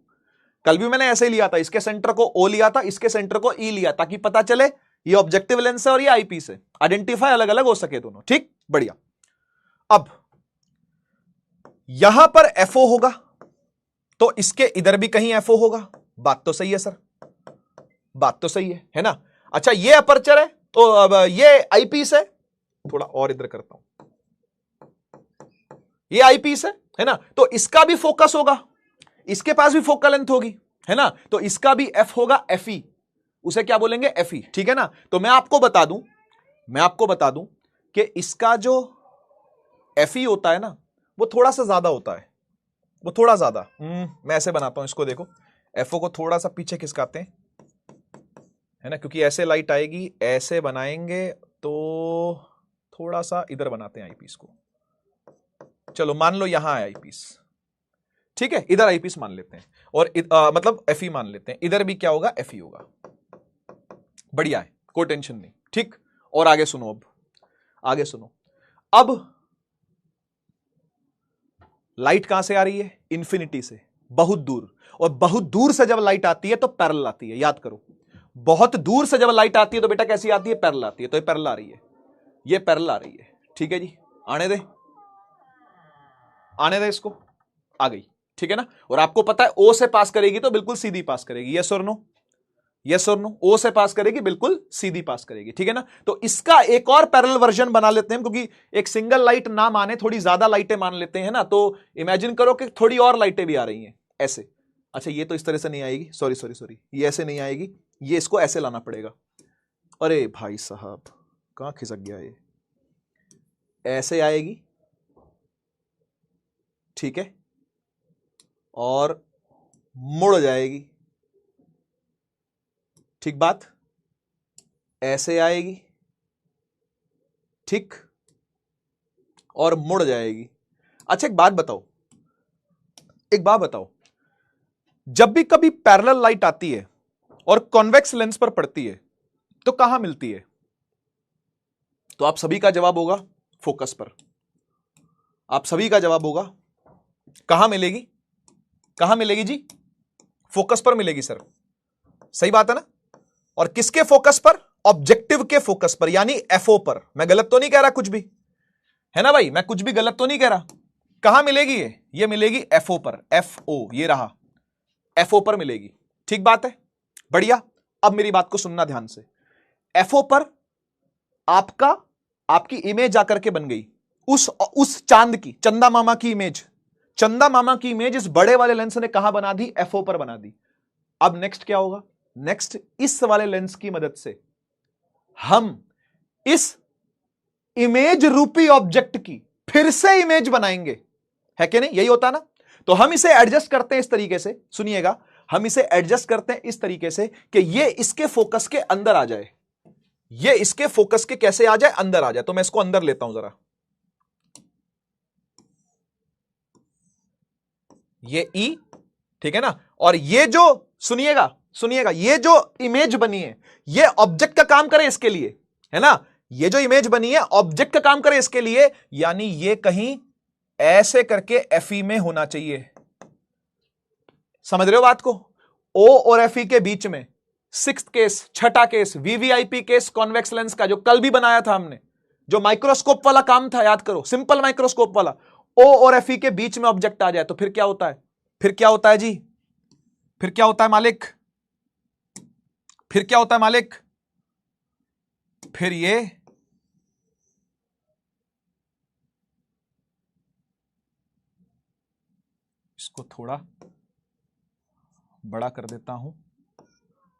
कल भी मैंने ऐसे ही लिया था। इसके सेंटर को ओ लिया था, इसके सेंटर को ई लिया, ताकि पता चले ये ऑब्जेक्टिव लेंस है और ये आई पीस है, आइडेंटिफाई अलग अलग हो सके दोनों, ठीक, बढ़िया। अब यहां पर एफओ होगा तो इसके इधर भी कहीं एफओ होगा। बात तो सही है सर, बात तो सही है ना। अच्छा, ये अपर्चर है तो अब ये आईपीस है, थोड़ा और इधर करता हूं, ये आईपीस है ना। तो इसका भी फोकस होगा, इसके पास भी फोकल लेंथ होगी, है ना। तो इसका भी एफ होगा, एफई, उसे क्या बोलेंगे, एफई, ठीक है ना। तो मैं आपको बता दूं कि इसका जो एफई होता है ना, वो थोड़ा सा ज्यादा होता है, वो थोड़ा ज्यादा। मैं ऐसे बनाता हूं इसको, देखो, एफओ को थोड़ा सा पीछे खिसकाते हैं, है ना, क्योंकि ऐसे लाइट आएगी, ऐसे बनाएंगे तो थोड़ा सा इधर बनाते हैं आईपीस को। चलो मान लो यहां है आईपीस, ठीक है, इधर आईपीस मान लेते हैं, और मतलब एफई मान लेते हैं। इधर भी क्या होगा, एफई होगा, बढ़िया है, कोई टेंशन नहीं, ठीक। और आगे सुनो, अब आगे सुनो। अब लाइट कहां से आ रही है? इन्फिनिटी से, बहुत दूर। और बहुत दूर से जब लाइट आती है तो पैरेलल आती है, याद करो। बहुत दूर से जब लाइट आती है तो बेटा कैसी आती है? पैरेलल आती है। तो ये पैरेलल आ रही है, ये पैरेलल आ रही है, ठीक है जी। आने दे, आने दे इसको, आ गई, ठीक है ना। और आपको पता है ओ से पास करेगी तो बिल्कुल सीधी पास करेगी, यस और नो, यस और नो। ओ से पास करेगी, बिल्कुल सीधी पास करेगी, ठीक है ना। तो इसका एक और पैरेलल वर्जन बना लेते हैं, क्योंकि एक सिंगल लाइट ना माने, थोड़ी ज्यादा लाइटें मान लेते हैं ना। तो इमेजिन करो कि थोड़ी और लाइटें भी आ रही हैं ऐसे। अच्छा, ये तो इस तरह से नहीं आएगी, सॉरी सॉरी सॉरी, ये ऐसे नहीं आएगी, ये इसको ऐसे लाना पड़ेगा। अरे भाई साहब, कहां खिसक गया ये? ऐसे आएगी, ठीक है, और मुड़ जाएगी, ठीक बात। ऐसे आएगी, ठीक, और मुड़ जाएगी। अच्छा एक बात बताओ, एक बात बताओ, जब भी कभी पैरेलल लाइट आती है और कॉन्वेक्स लेंस पर पड़ती है तो कहां मिलती है? तो आप सभी का जवाब होगा फोकस पर। आप सभी का जवाब होगा कहां मिलेगी? कहां मिलेगी जी? फोकस पर मिलेगी सर, सही बात है ना। और किसके फोकस पर? ऑब्जेक्टिव के फोकस पर, यानी एफओ पर। मैं गलत तो नहीं कह रहा कुछ भी, है ना भाई, मैं कुछ भी गलत तो नहीं कह रहा। कहां मिलेगी ये मिलेगी एफओ पर, एफओ, ये रहा, एफओ पर मिलेगी, ठीक बात है, बढ़िया। अब मेरी बात को सुनना ध्यान से। एफओ पर आपकी इमेज आकर के बन गई उस चांद की, चंदा मामा की इमेज। चंदा मामा की इमेज इस बड़े वाले लेंस ने कहां बना दी? एफओ पर बना दी। अब नेक्स्ट क्या होगा? नेक्स्ट इस वाले लेंस की मदद से हम इस इमेज रूपी ऑब्जेक्ट की फिर से इमेज बनाएंगे, है कि नहीं? यही होता ना। तो हम इसे एडजस्ट करते हैं इस तरीके से, सुनिएगा, हम इसे एडजस्ट करते हैं इस तरीके से कि ये इसके फोकस के अंदर आ जाए, ये इसके फोकस के कैसे आ जाए? अंदर आ जाए। तो मैं इसको अंदर लेता हूं जरा, ये ई, ठीक है ना। और ये जो, सुनिएगा सुनिएगा, ये जो इमेज बनी है ये ऑब्जेक्ट का काम करे इसके लिए, है ना। ये जो इमेज बनी है ऑब्जेक्ट का काम करे इसके लिए, यानी ये कहीं ऐसे करके एफई में होना चाहिए। समझ रहे हो बात को? ओ और एफई के बीच में सिक्स्थ केस, छठा case, VVIP case convex lens का, जो कल भी बनाया था हमने, जो माइक्रोस्कोप वाला काम था, याद करो, सिंपल माइक्रोस्कोप वाला। ओ और एफई के बीच में ऑब्जेक्ट आ जाए तो फिर क्या होता है? फिर क्या होता है जी? फिर क्या होता है मालिक? फिर क्या होता है मालिक? फिर ये इसको थोड़ा बड़ा कर देता हूं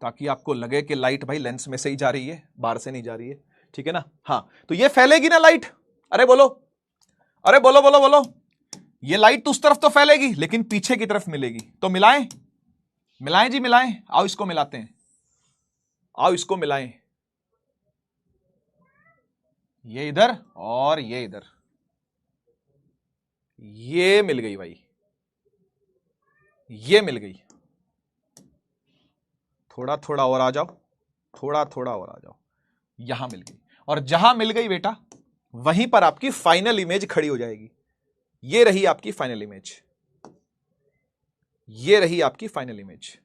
ताकि आपको लगे कि लाइट भाई लेंस में से ही जा रही है, बाहर से नहीं जा रही है, ठीक है ना। हां, तो ये फैलेगी ना लाइट? अरे बोलो, अरे बोलो बोलो बोलो। ये लाइट तो उस तरफ तो फैलेगी लेकिन पीछे की तरफ मिलेगी। तो मिलाएं, मिलाएं जी मिलाएं, आओ इसको मिलाते हैं, आओ इसको मिलाएं। ये इधर और ये इधर, ये मिल गई भाई, ये मिल गई। थोड़ा थोड़ा और आ जाओ, थोड़ा थोड़ा और आ जाओ, यहां मिल गई। और जहां मिल गई बेटा वहीं पर आपकी फाइनल इमेज खड़ी हो जाएगी। ये रही आपकी फाइनल इमेज, ये रही आपकी फाइनल इमेज।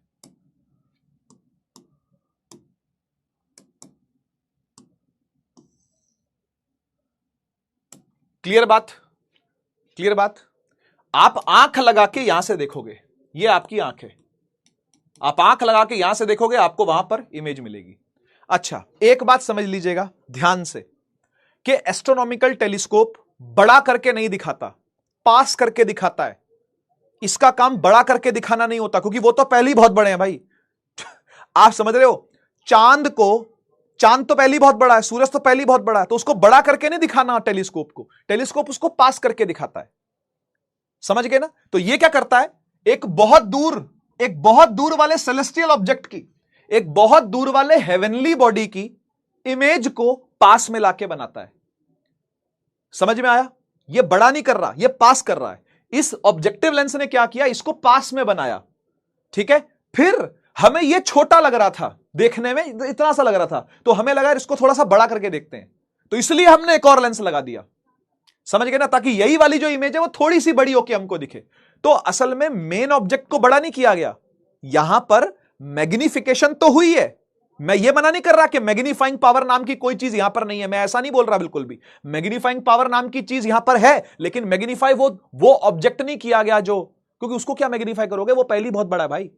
क्लियर बात? क्लियर बात? आप आंख लगा के यहां से देखोगे, ये आपकी आंख है, आप आंख लगा के यहां से देखोगे, आपको वहां पर इमेज मिलेगी। अच्छा, एक बात समझ लीजिएगा ध्यान से कि एस्ट्रोनॉमिकल टेलीस्कोप बड़ा करके नहीं दिखाता, पास करके दिखाता है। इसका काम बड़ा करके दिखाना नहीं होता, क्योंकि वो तो पहले ही बहुत बड़े हैं भाई। आप समझ रहे हो? चांद तो पहले ही बहुत बड़ा है, सूरज तो पहले ही बहुत बड़ा है, तो उसको बड़ा करके नहीं दिखाना टेलीस्कोप को, टेलीस्कोप उसको पास करके दिखाता है। समझ गए ना? तो ये क्या करता है, एक बहुत दूर वाले सेलेस्टियल ऑब्जेक्ट की, एक बहुत दूर वाले हेवनली बॉडी की इमेज को पास में लाके बनाता है। समझ में आया? ये बड़ा नहीं कर रहा, ये पास कर रहा है। इस ऑब्जेक्टिव लेंस ने क्या किया, इसको पास में बनाया, ठीक है। फिर हमें यह छोटा लग रहा था, देखने में इतना सा लग रहा था, तो हमें लगा इसको थोड़ा सा बड़ा करके देखते हैं, तो इसलिए हमने एक और लेंस लगा दिया, समझ गए ना, ताकि यही वाली जो इमेज है वो थोड़ी सी बड़ी होकर हमको दिखे। तो असल में मेन ऑब्जेक्ट को बड़ा नहीं किया गया, यहां पर मैग्निफिकेशन तो हुई है। मैं ये मना नहीं कर रहा कि मैग्नीफाइंग पावर नाम की कोई चीज यहां पर नहीं है, मैं ऐसा नहीं बोल रहा बिल्कुल भी। मैग्नीफाइंग पावर नाम की चीज यहां पर है, लेकिन मैग्नीफाई वो ऑब्जेक्ट नहीं किया गया जो, क्योंकि उसको क्या मैग्नीफाई करोगे, वो पहली बहुत बड़ा है भाई,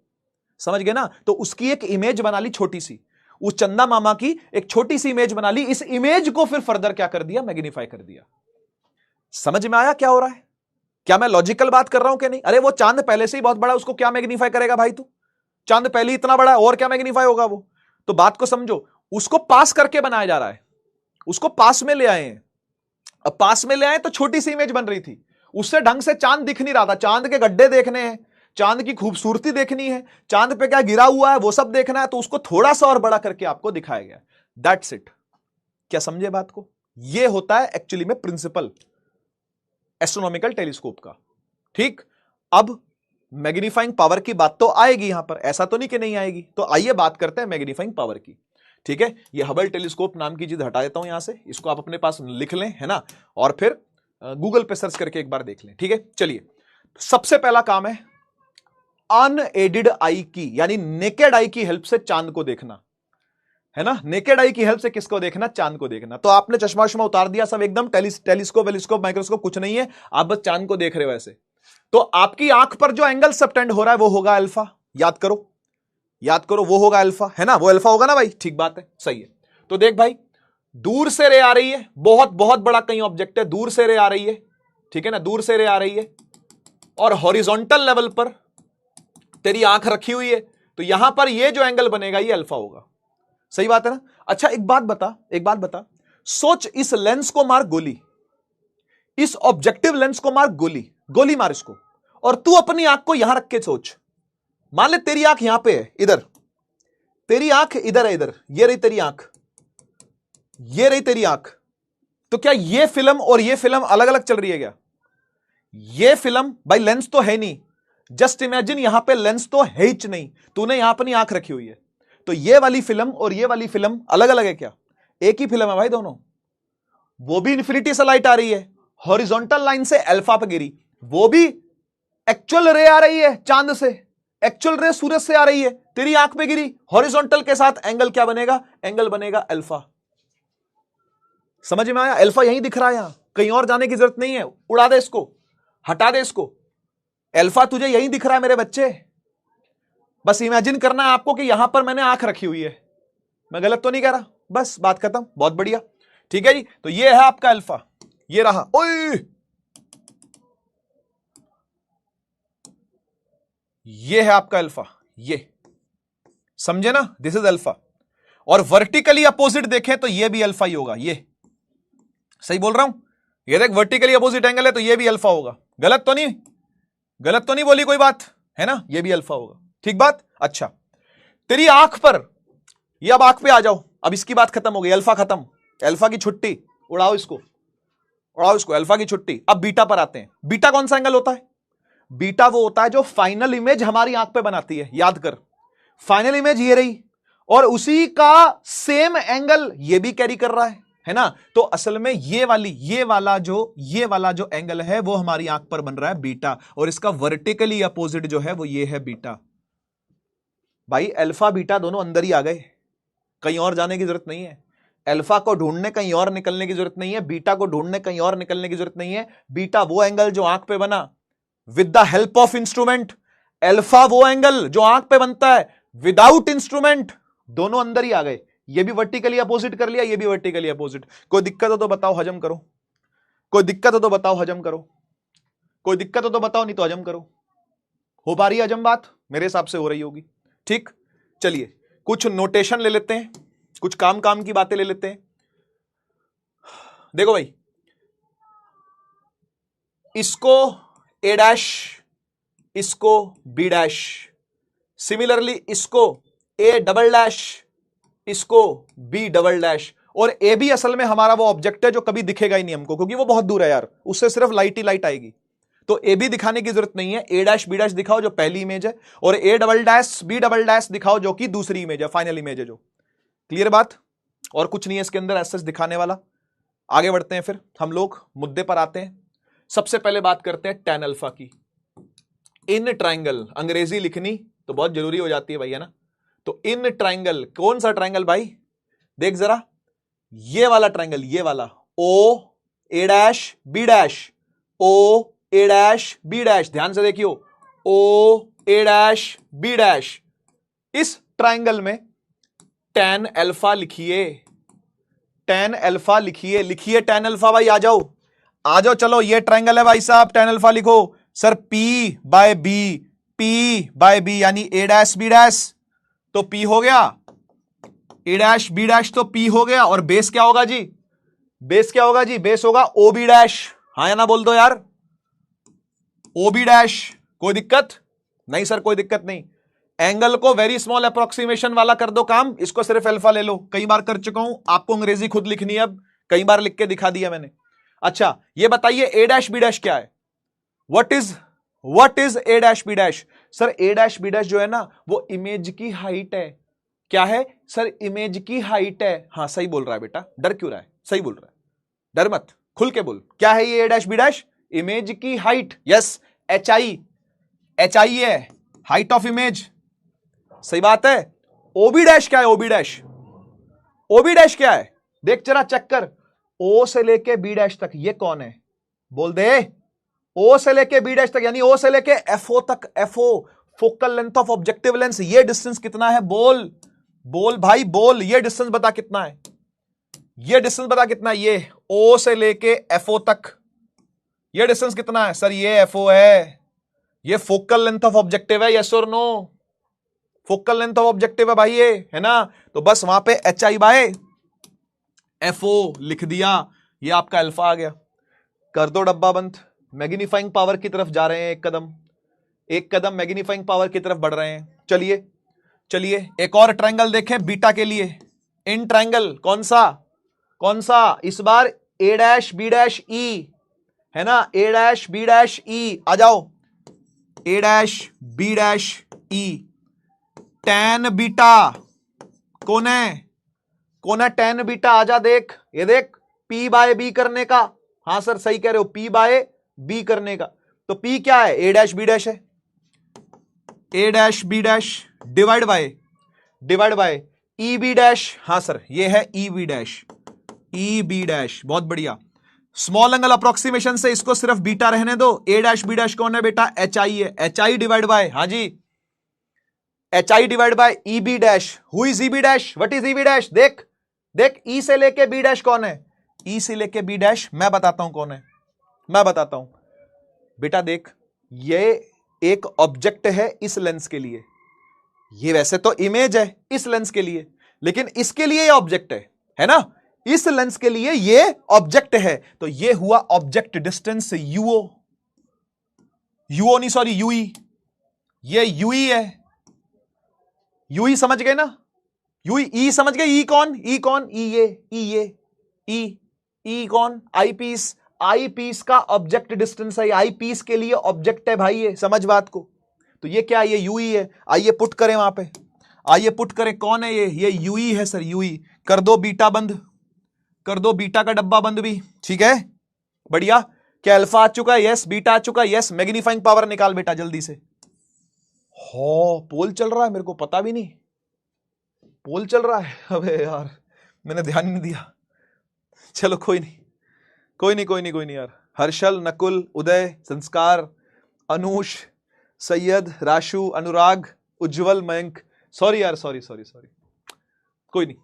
समझ गए ना। तो उसकी एक इमेज बना ली छोटी सी, उस चंदा मामा की एक छोटी सी इमेज बना ली, इस इमेज को फिर फर्दर क्या कर दिया, मैग्नीफाई कर दिया। समझ में आया क्या हो रहा है? क्या मैं लॉजिकल बात कर रहा हूं कि नहीं? अरे वो चांद पहले से ही बहुत बड़ा, उसको क्या मैग्नीफाई करेगा भाई तू? चांद पहले ही इतना बड़ा है, और क्या मैग्नीफाई होगा वो? तो बात को समझो, उसको पास करके बनाया जा रहा है, उसको पास में ले आए हैं। अब पास में ले आए तो छोटी सी इमेज बन रही थी, उससे ढंग से चांद दिख नहीं रहा था, चांद के गड्ढे देखने हैं, चांद की खूबसूरती देखनी है, चांद पे क्या गिरा हुआ है वो सब देखना है, तो उसको थोड़ा सा और बड़ा करके आपको दिखाया गया। That's it. क्या समझे बात को? ये होता है एक्चुअली में प्रिंसिपल एस्ट्रोनॉमिकल टेलीस्कोप का। ठीक, अब मैग्नीफाइंग पावर की बात तो आएगी यहां पर, ऐसा तो नहीं कि नहीं आएगी। तो आइए बात करते हैं मैग्नीफाइंग पावर की। ठीक है, ये हबल टेलीस्कोप नाम की चीज हटा देता हूं यहां से, इसको आप अपने पास लिख लें, है ना, और फिर गूगल पे सर्च करके एक बार देख लें। ठीक है, चलिए, सबसे पहला काम है अनएडेड आई की, यानी नेकेड आई की हेल्प से चांद को देखना, है ना। नेकेड आई की हेल्प से किसको देखना? चांद को देखना। तो आपने चश्मा वश्मा उतार दिया, सब एकदम टेलीस्कोप वेलीस्कोप माइक्रोस्कोप कुछ नहीं है, आप बस चांद को देख रहे हो ऐसे, तो आपकी आंख पर जो एंगल सबटेंड हो रहा है वो होगा अल्फा। याद करो, याद करो, वो होगा अल्फा, है ना, वो अल्फा होगा ना भाई। ठीक बात है, सही है। तो देख भाई, दूर से रे आ रही है, बहुत बहुत बड़ा कहीं ऑब्जेक्ट है, दूर से रे आ रही है, ठीक है ना, दूर से रे आ रही है, और हॉरिजॉन्टल लेवल पर तेरी आंख रखी हुई है, तो यहां पर ये जो एंगल बनेगा ये अल्फा होगा। सही बात है ना। अच्छा एक बात बता, एक बात बता, सोच, इस लेंस को मार गोली, इस ऑब्जेक्टिव लेंस को मार गोली, गोली मार इसको, और तू अपनी आंख को यहां रख के सोच। मान ले तेरी आंख यहां पे है, इधर तेरी आंख इधर है, इधर ये रही तेरी आंख, ये रही तेरी आंख, तो क्या ये फिल्म और ये फिल्म अलग अलग चल रही है क्या? ये फिल्म भाई लेंस तो है नहीं, जस्ट इमेजिन यहां पे लेंस तो है ही नहीं, तूने यहां अपनी आंख रखी हुई है, तो ये वाली फिल्म और ये वाली फिल्म अलग अलग है क्या? एक ही फिल्म है भाई दोनों। वो भी इन्फिनिटी से लाइट आ रही है, हॉरिजॉन्टल लाइन से अल्फा पे गिरी, वो भी एक्चुअल रे आ रही है चांद से, एक्चुअल रे सूरज से आ रही है, तेरी आंख पे गिरी, हॉरिजॉन्टल के साथ एंगल क्या बनेगा? एंगल बनेगा अल्फा। समझ में आया? अल्फा यहीं दिख रहा है, यहां कहीं और जाने की जरूरत नहीं है, उड़ा दे इसको, हटा दे इसको, अल्फा तुझे यहीं दिख रहा है मेरे बच्चे। बस इमेजिन करना है आपको कि यहां पर मैंने आंख रखी हुई है, मैं गलत तो नहीं कह रहा, बस बात खत्म, बहुत बढ़िया। ठीक है जी, तो ये है आपका अल्फा, ये रहा, ओए ये है आपका अल्फा, ये समझे ना, दिस इज अल्फा। और वर्टिकली अपोजिट देखें तो ये भी अल्फा ही होगा, ये सही बोल रहा हूं, ये देख वर्टिकली अपोजिट एंगल है तो ये भी अल्फा होगा, गलत तो नहीं, गलत तो नहीं बोली कोई बात, है ना, ये भी अल्फा होगा। ठीक बात। अच्छा, तेरी आंख पर, ये अब आंख पे आ जाओ, अब इसकी बात खत्म हो गई, अल्फा खत्म, अल्फा की छुट्टी, उड़ाओ इसको, उड़ाओ इसको, अल्फा की छुट्टी। अब बीटा पर आते हैं। बीटा कौन सा एंगल होता है? बीटा वो होता है जो फाइनल इमेज हमारी आंख पे बनाती है, याद कर, फाइनल इमेज ये रही, और उसी का सेम एंगल ये भी कैरी कर रहा है ना। तो असल में ये वाला जो एंगल है वो हमारी आंख पर बन रहा है बीटा, और इसका वर्टिकली अपोजिट जो है वो ये है बीटा। भाई अल्फा बीटा दोनों अंदर ही आ गए, कहीं और जाने की जरूरत नहीं है, अल्फा को ढूंढने कहीं और निकलने की जरूरत नहीं है, बीटा को ढूंढने कहीं और निकलने की जरूरत नहीं है। बीटा वो एंगल जो आंख पे बना with the help of instrument, alpha वो एंगल जो आंख पे बनता है विदाउट इंस्ट्रूमेंट, दोनों अंदर ही आ गए। ये भी वर्टिकली अपोजिट कर लिया, ये भी वर्टिकली अपोजिट। कोई दिक्कत हो तो बताओ, हजम करो, कोई दिक्कत हो तो बताओ, हजम करो, कोई दिक्कत हो तो बताओ, नहीं तो हजम करो। हो पा रही है हजम बात? मेरे हिसाब से हो रही होगी। ठीक, चलिए कुछ नोटेशन ले लेते हैं, कुछ काम की बातें ले लेते हैं। देखो भाई, इसको ए डैश, इसको बी डैश, सिमिलरली इसको ए डबल डैश, इसको बी डबल डैश, और ए भी असल में हमारा वो ऑब्जेक्ट है जो कभी दिखेगा ही नहीं हमको, क्योंकि वो बहुत दूर है यार, उससे सिर्फ लाइट ही लाइट आएगी। तो ए बी दिखाने की जरूरत नहीं है, ए डैश बी डैश दिखाओ जो पहली इमेज है, और A double dash B double dash दिखाओ जो कि दूसरी इमेज है, फाइनल इमेज है जो। क्लियर बात? और कुछ नहीं है इसके अंदर ऐसा दिखाने वाला। आगे बढ़ते हैं, फिर हम लोग मुद्दे पर आते हैं। सबसे पहले बात करते हैं tan अल्फा की। इन ट्राइंगल, अंग्रेजी लिखनी तो बहुत जरूरी हो जाती है भाई, है ना। तो इन ट्राइंगल, कौन सा ट्राइंगल भाई? देख जरा, ये वाला ट्राइंगल, ये वाला, ओ ए डैश बी डैश, ओ ए डैश बी डैश, ध्यान से देखियो, ओ ए डैश बी डैश। इस ट्राइंगल में tan अल्फा लिखिए, tan अल्फा लिखिए, लिखिए tan अल्फा भाई, आ जाओ आ जाओ, चलो ये ट्राइंगल है भाई साहब, tan अल्फा लिखो sir, P by B, P by B यानी ए डैश बी डैश, तो P हो गया, ए डैश बी डैश तो P हो गया, और बेस क्या होगा जी? बेस क्या होगा जी? बेस होगा ओ बी डैश, हाँ या ना बोल दो यार, ओ बी डैश। कोई दिक्कत नहीं सर, कोई दिक्कत नहीं। एंगल को वेरी स्मॉल अप्रोक्सीमेशन वाला कर दो काम, इसको सिर्फ अल्फा ले लो, कई बार कर चुका हूं, आपको अंग्रेजी खुद लिखनी है, अब कई बार लिख के दिखा दिया मैंने। अच्छा ये बताइए ए डैश बी डैश क्या है? What is A dash B dash? Sir A dash B dash जो है ना, वो इमेज की हाइट है। क्या है सर? इमेज की हाइट है। हाँ सही बोल रहा है बेटा, डर क्यों रहा है? सही बोल रहा है, डर मत, खुल के बोल। क्या है ये ए डैश बी डैश? इमेज की हाइट, यस, एच आई है, हाइट ऑफ इमेज, सही बात है। ओबी डैश क्या है? ओबी डैश, ओबी डैश क्या है? देख जरा चेक कर, ओ से लेके बी डैश तक, ये कौन है? बोल दे, ओ से लेके बी डैश तक यानी ओ से लेके एफओ तक, FO focal length of objective lens, ये डिस्टेंस कितना है? बोल बोल भाई बोल, ये डिस्टेंस बता कितना है, ये डिस्टेंस बता कितना है, ये ओ से लेके एफओ तक, ये डिस्टेंस कितना है? सर ये एफओ है, ये फोकल लेंथ ऑफ ऑब्जेक्टिव है, यस और no? Focal length of objective है भाई ये, है ना। तो बस वहां पे एच आई बाय एफओ लिख दिया, ये आपका अल्फा आ गया। कर दो डब्बा बंद, मैग्नीफाइंग पावर की तरफ जा रहे हैं, एक कदम मैग्नीफाइंग पावर की तरफ बढ़ रहे हैं। चलिए चलिए एक और ट्रायंगल देखें बीटा के लिए। इन ट्रायंगल कौन सा? इस बार A dash B dash E, है ना, A dash B dash E, आ जाओ, A dash B dash E. Tan beta कौन है टैन बीटा? आजा देख, ये देख, P बाय बी करने का, हाँ सर सही कह रहे हो, P बाय बी करने का। तो P क्या है? ए डैश बी डैश है, A dash B dash divide by E B dash, हाँ सर ये है ई बी डैश, बहुत बढ़िया। स्मॉल एंगल अप्रोक्सीमेशन से इसको सिर्फ बीटा रहने दो। ए डैश बी डैश कौन है बेटा? एच आई है, एच आई डिवाइड बाय, हाँ जी, H I divide by E B dash. Who is E B dash? What is E B dash? देख ई से लेके बी डैश कौन है? ई से लेके बी डैश मैं बताता हूं कौन है, मैं बताता हूं बेटा। देख ये एक ऑब्जेक्ट है इस लेंस के लिए, ये वैसे तो इमेज है इस लेंस के लिए, लेकिन इसके लिए ये ऑब्जेक्ट है ना, इस लेंस के लिए ये ऑब्जेक्ट है। तो ये हुआ ऑब्जेक्ट डिस्टेंस यूओ नहीं सॉरी यूई, ये यूई है, यूई समझ गए ना, यूई। ई समझ गए? ई कौन? ई कौन? आई पीस का ऑब्जेक्ट डिस्टेंस है, आई पीस के लिए ऑब्जेक्ट है भाई, ये समझ बात को। तो ये क्या है? ये यूई है। आइए पुट करें वहां पे, आइए पुट करें, कौन है ये यूई है सर, यूई। कर दो बीटा बंद, कर दो बीटा का डब्बा बंद भी, ठीक है, बढ़िया। क्या अल्फा आ चुका है? यस। बीटा आ चुका है? यस। मैग्नीफाइंग पावर निकाल बेटा जल्दी से। हो पोल चल रहा है, मेरे को पता भी नहीं पोल चल रहा है, अबे यार मैंने ध्यान नहीं दिया। चलो कोई नहीं यार। हर्षल, नकुल, उदय, संस्कार, अनुष, सैयद, राशु, अनुराग, उज्जवल, मयंक, सॉरी यार, सॉरी, कोई नहीं,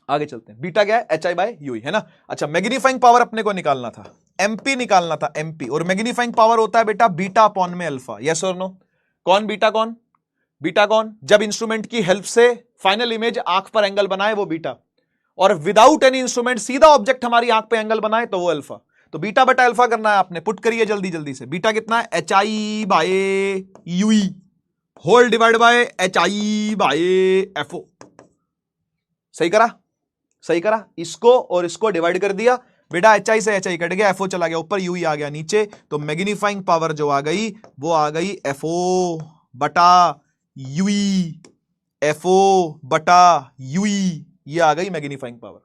आगे चलते हैं। बीटा क्या है? एच आई बाय यू, है ना। अच्छा मैग्नीफाइंग पावर अपने को निकालना था, एमपी निकालना था, एमपी। और मैग्नीफाइंग पावर होता है बेटा बीटा अपॉन में अल्फा, यस और नो? कौन बीटा कौन? जब इंस्ट्रूमेंट की हेल्प से फाइनल इमेज आंख पर एंगल बनाए वो बीटा, और विदाउट एनी इंस्ट्रूमेंट सीधा ऑब्जेक्ट हमारी आंख पे एंगल बनाए तो वो अल्फा। तो बीटा बटा अल्फा करना है आपने, पुट करिए जल्दी से। बीटा कितना है? H I by UE whole divide by H I by FO. सही करा, इसको और इसको डिवाइड कर दिया, बेटा एच आई से एच आई कट गया, एफओ चला गया ऊपर, यूई आ गया नीचे, तो मैग्नीफाइंग पावर जो आ गई वो आ गई एफओ बटा यूई, एफओ बटा यूई, ये आ गई मैग्नीफाइंग पावर।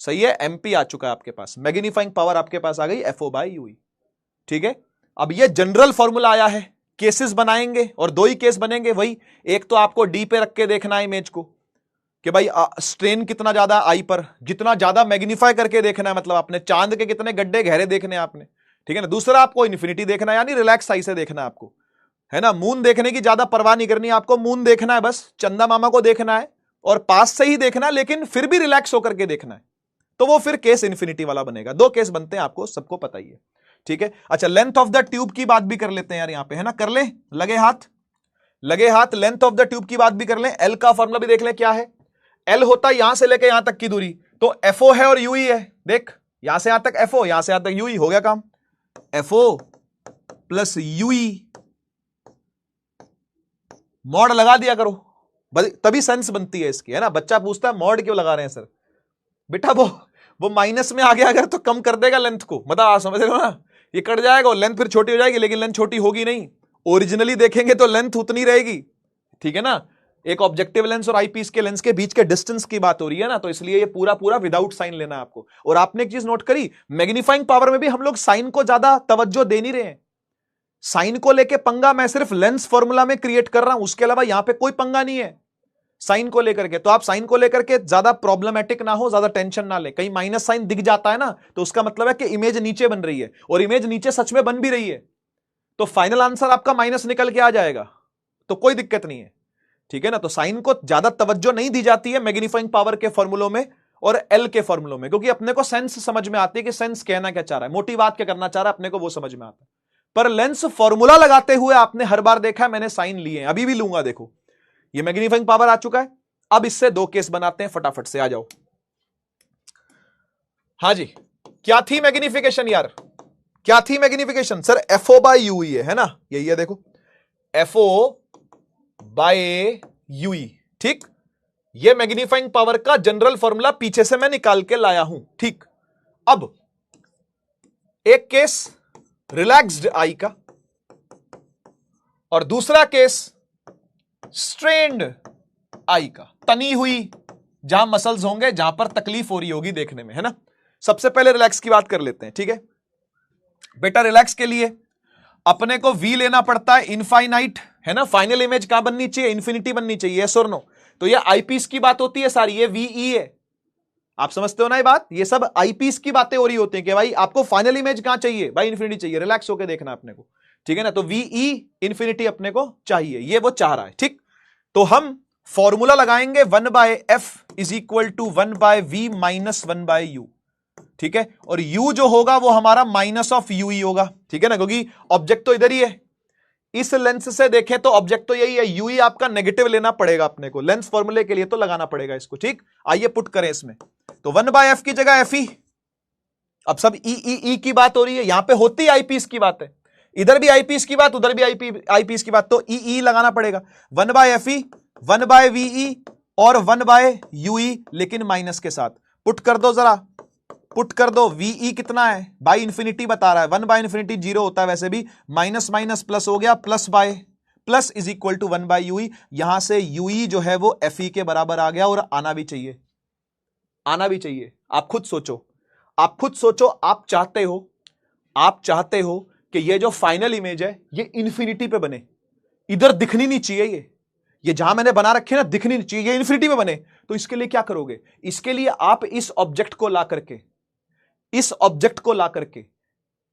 सही है, एमपी आ चुका है आपके पास, मैग्नीफाइंग पावर आपके पास आ गई एफओ बाय यूई। ठीक है, अब ये जनरल फॉर्मूला आया है, केसेस बनाएंगे और दो ही केस बनेंगे। वही एक तो आपको डी पे रख के देखना है इमेज को कि भाई स्ट्रेन कितना ज्यादा आई पर, जितना ज्यादा मैग्नीफाई करके देखना है, मतलब आपने चांद के कितने गड्ढे गहरे देखने हैं आपने, ठीक है ना। दूसरा आपको इन्फिनिटी देखना है, यानी रिलैक्स आई से देखना है आपको, है ना। मून देखने की ज्यादा परवाह नहीं करनी आपको, मून देखना है बस, चंदा मामा को देखना है और पास से ही देखना है, लेकिन फिर भी रिलैक्स होकर के देखना है, तो वो फिर केस इन्फिनिटी वाला बनेगा। दो केस बनते हैं, आपको सबको पता ही है। ठीक है, अच्छा लेंथ ऑफ द ट्यूब की बात भी कर लेते हैं यार यहां पे, है ना। कर ले, लगे हाथ, लगे हाथ, लेंथ ऑफ द ट्यूब की बात भी कर ले। एल का फॉर्मूला भी देख ले क्या है। एल होता है यहां से लेके यहां तक की दूरी, तो एफओ है और यूई है। देख यहां से यहां तक एफओ, यहां से यहां तक यूई, हो गया काम। एफओ प्लस यूई, मॉड लगा दिया करो, तभी सेंस बनती है इसकी, है ना। बच्चा पूछता है मॉड क्यों लगा रहे हैं सर, बेटा वो माइनस में आ गया अगर तो कम कर देगा लेंथ को, मतलब आप समझ रहे हो ना, ये कट जाएगा और लेंथ फिर छोटी हो जाएगी, लेकिन लेंथ छोटी होगी नहीं। ओरिजिनली देखेंगे तो लेंथ उतनी रहेगी, ठीक है ना। एक ऑब्जेक्टिव लेंस और आईपीस के लेंस के बीच के डिस्टेंस की बात हो रही है ना, तो इसलिए ये पूरा पूरा विदाउट साइन लेना है आपको। और आपने एक चीज नोट करी, मैग्नीफाइंग पावर में भी हम लोग साइन को ज्यादा तवज्जो दे नहीं रहे हैं। साइन को लेके पंगा मैं सिर्फ लेंस फॉर्मूला में क्रिएट कर रहा हूं, उसके अलावा यहां पे कोई पंगा नहीं है साइन को लेकर के। तो आप साइन को लेकर के ज्यादा प्रॉब्लमेटिक ना हो, ज्यादा टेंशन ना ले। कहीं माइनस साइन दिख जाता है ना, तो उसका मतलब है कि इमेज नीचे बन रही है, और इमेज नीचे सच में बन भी रही है, तो फाइनल आंसर आपका माइनस निकल के आ जाएगा, तो कोई दिक्कत नहीं है। ठीक है ना, तो साइन को ज्यादा तवज्जो नहीं दी जाती है मैग्नीफाइंग पावर के फॉर्मूलों में और एल के फॉर्मूलों में, क्योंकि अपने को सेंस समझ में आती है कि सेंस कहना क्या चाह रहा है, मोटी बात क्या करना चाह रहा है, अपने को वो समझ में आता है। पर लेंस फॉर्मूला लगाते हुए आपने हर बार देखा है मैंने साइन लिए हैं, अभी भी लूंगा। देखो ये मैग्नीफाइंग पावर आ चुका है, अब इससे दो केस बनाते हैं, फटाफट से आ जाओ। हाँ जी, क्या थी मैग्निफिकेशन यार, क्या थी magnification sir, FO by UE है ना, यही है देखो, एफओ बाय यूई। ठीक, ये मैग्नीफाइंग पावर का जनरल फॉर्मूला पीछे से मैं निकाल के लाया हूं। ठीक, अब एक केस रिलैक्स्ड आई का और दूसरा केस स्ट्रेन्ड आई का, तनी हुई, जहां मसल्स होंगे, जहां पर तकलीफ हो रही होगी देखने में, है ना। सबसे पहले रिलैक्स की बात कर लेते हैं। ठीक है बेटा, रिलैक्स के लिए अपने को वी लेना पड़ता है इनफाइनाइट, है ना। फाइनल इमेज कहां बननी चाहिए, इंफिनिटी बननी चाहिए, यस और नो। तो ये आईपीस की बात होती है सारी, ये वीई है, आप समझते हो ना ये बात। ये सब आईपीस की बातें हो रही होती हैं कि भाई आपको फाइनल इमेज कहां चाहिए, भाई इंफिनिटी चाहिए, रिलैक्स होकर देखना अपने को, ठीक है ना। तो वीई इंफिनिटी अपने को चाहिए, ये वो चाह रहा है। ठीक, तो हम फॉर्मूला लगाएंगे 1/f is equal to 1/v minus 1/u। ठीक है, और u जो होगा वो हमारा माइनस ऑफ यू ही होगा, ठीक है ना, क्योंकि ऑब्जेक्ट तो इधर ही है। इस लेंस से देखें तो ऑब्जेक्ट तो यही है, यू ही आपका नेगेटिव लेना पड़ेगा अपने को, लेंस फॉर्मूले के लिए तो लगाना पड़ेगा इसको। ठीक, आइए पुट करें इसमें, तो 1/f की जगह f ही। अब सब ई की बात हो रही है, यहां पे होती आईपीस की बात है, इधर भी आईपीस की बात, उधर भी आईपीस की बात, तो ई लगाना पड़ेगा। 1/f ही, 1/ve और 1/ue, लेकिन माइनस के साथ। पुट कर दो जरा, पुट कर दो। वीई कितना है, बाई इंफिनिटी बता रहा है, 1/इंफिनिटी 0 होता है वैसे भी, माइनस माइनस प्लस हो गया, plus by plus is equal to 1/ue। यहां से यूई जो है वो एफ के बराबर आ गया, और आना भी चाहिए, आना भी चाहिए। आप खुद सोचो, आप खुद सोचो, आप चाहते हो कि ये जो फाइनल इमेज है ये इंफिनिटी पे बने, इधर दिखनी नहीं चाहिए, ये जहां मैंने बना रखे ना दिखनी नहीं चाहिए, ये इंफिनिटी में बने। तो इसके लिए क्या करोगे, इसके लिए आप इस ऑब्जेक्ट को ला करके, इस ऑब्जेक्ट को ला करके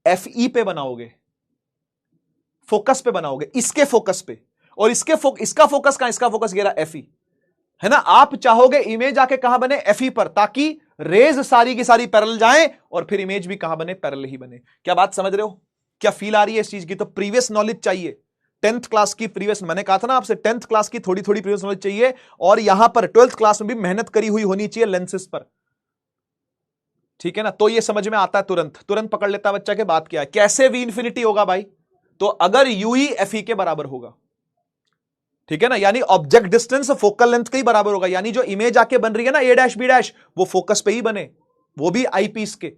एफ ई पे बनाओगे, फोकस पे बनाओगे, इसके फोकस पे, और इसका फोकस कहां, इसका फोकस ये रहा एफ ई, है ना। आप चाहोगे इमेज आके कहां बने, एफ ई पर, ताकि रेज सारी की सारी पैरेलल जाएं और फिर इमेज भी कहां बने, पैरेलल ही बने। क्या बात समझ रहे हो, क्या फील आ रही है इस चीज की। तो प्रीवियस नॉलेज चाहिए, 10th क्लास की प्रीवियस, मैंने कहा था ना आपसे 10th क्लास की थोड़ी थोड़ी प्रीवियस नॉलेज चाहिए, और यहां पर 12th क्लास में भी मेहनत करी हुई होनी चाहिए लेंसेज पर, ठीक है ना। तो ये समझ में आता है, तुरंत पकड़ लेता है बच्चा के बात क्या है। कैसे वी इंफिनिटी होगा भाई, तो अगर यूई एफ ई के बराबर होगा, ठीक है ना, यानी ऑब्जेक्ट डिस्टेंस फोकल लेंथ के ही बराबर होगा, यानी जो इमेज आके बन रही है ना ए डैश बी डैश, वो फोकस पे ही बने, वो भी आई पीस के,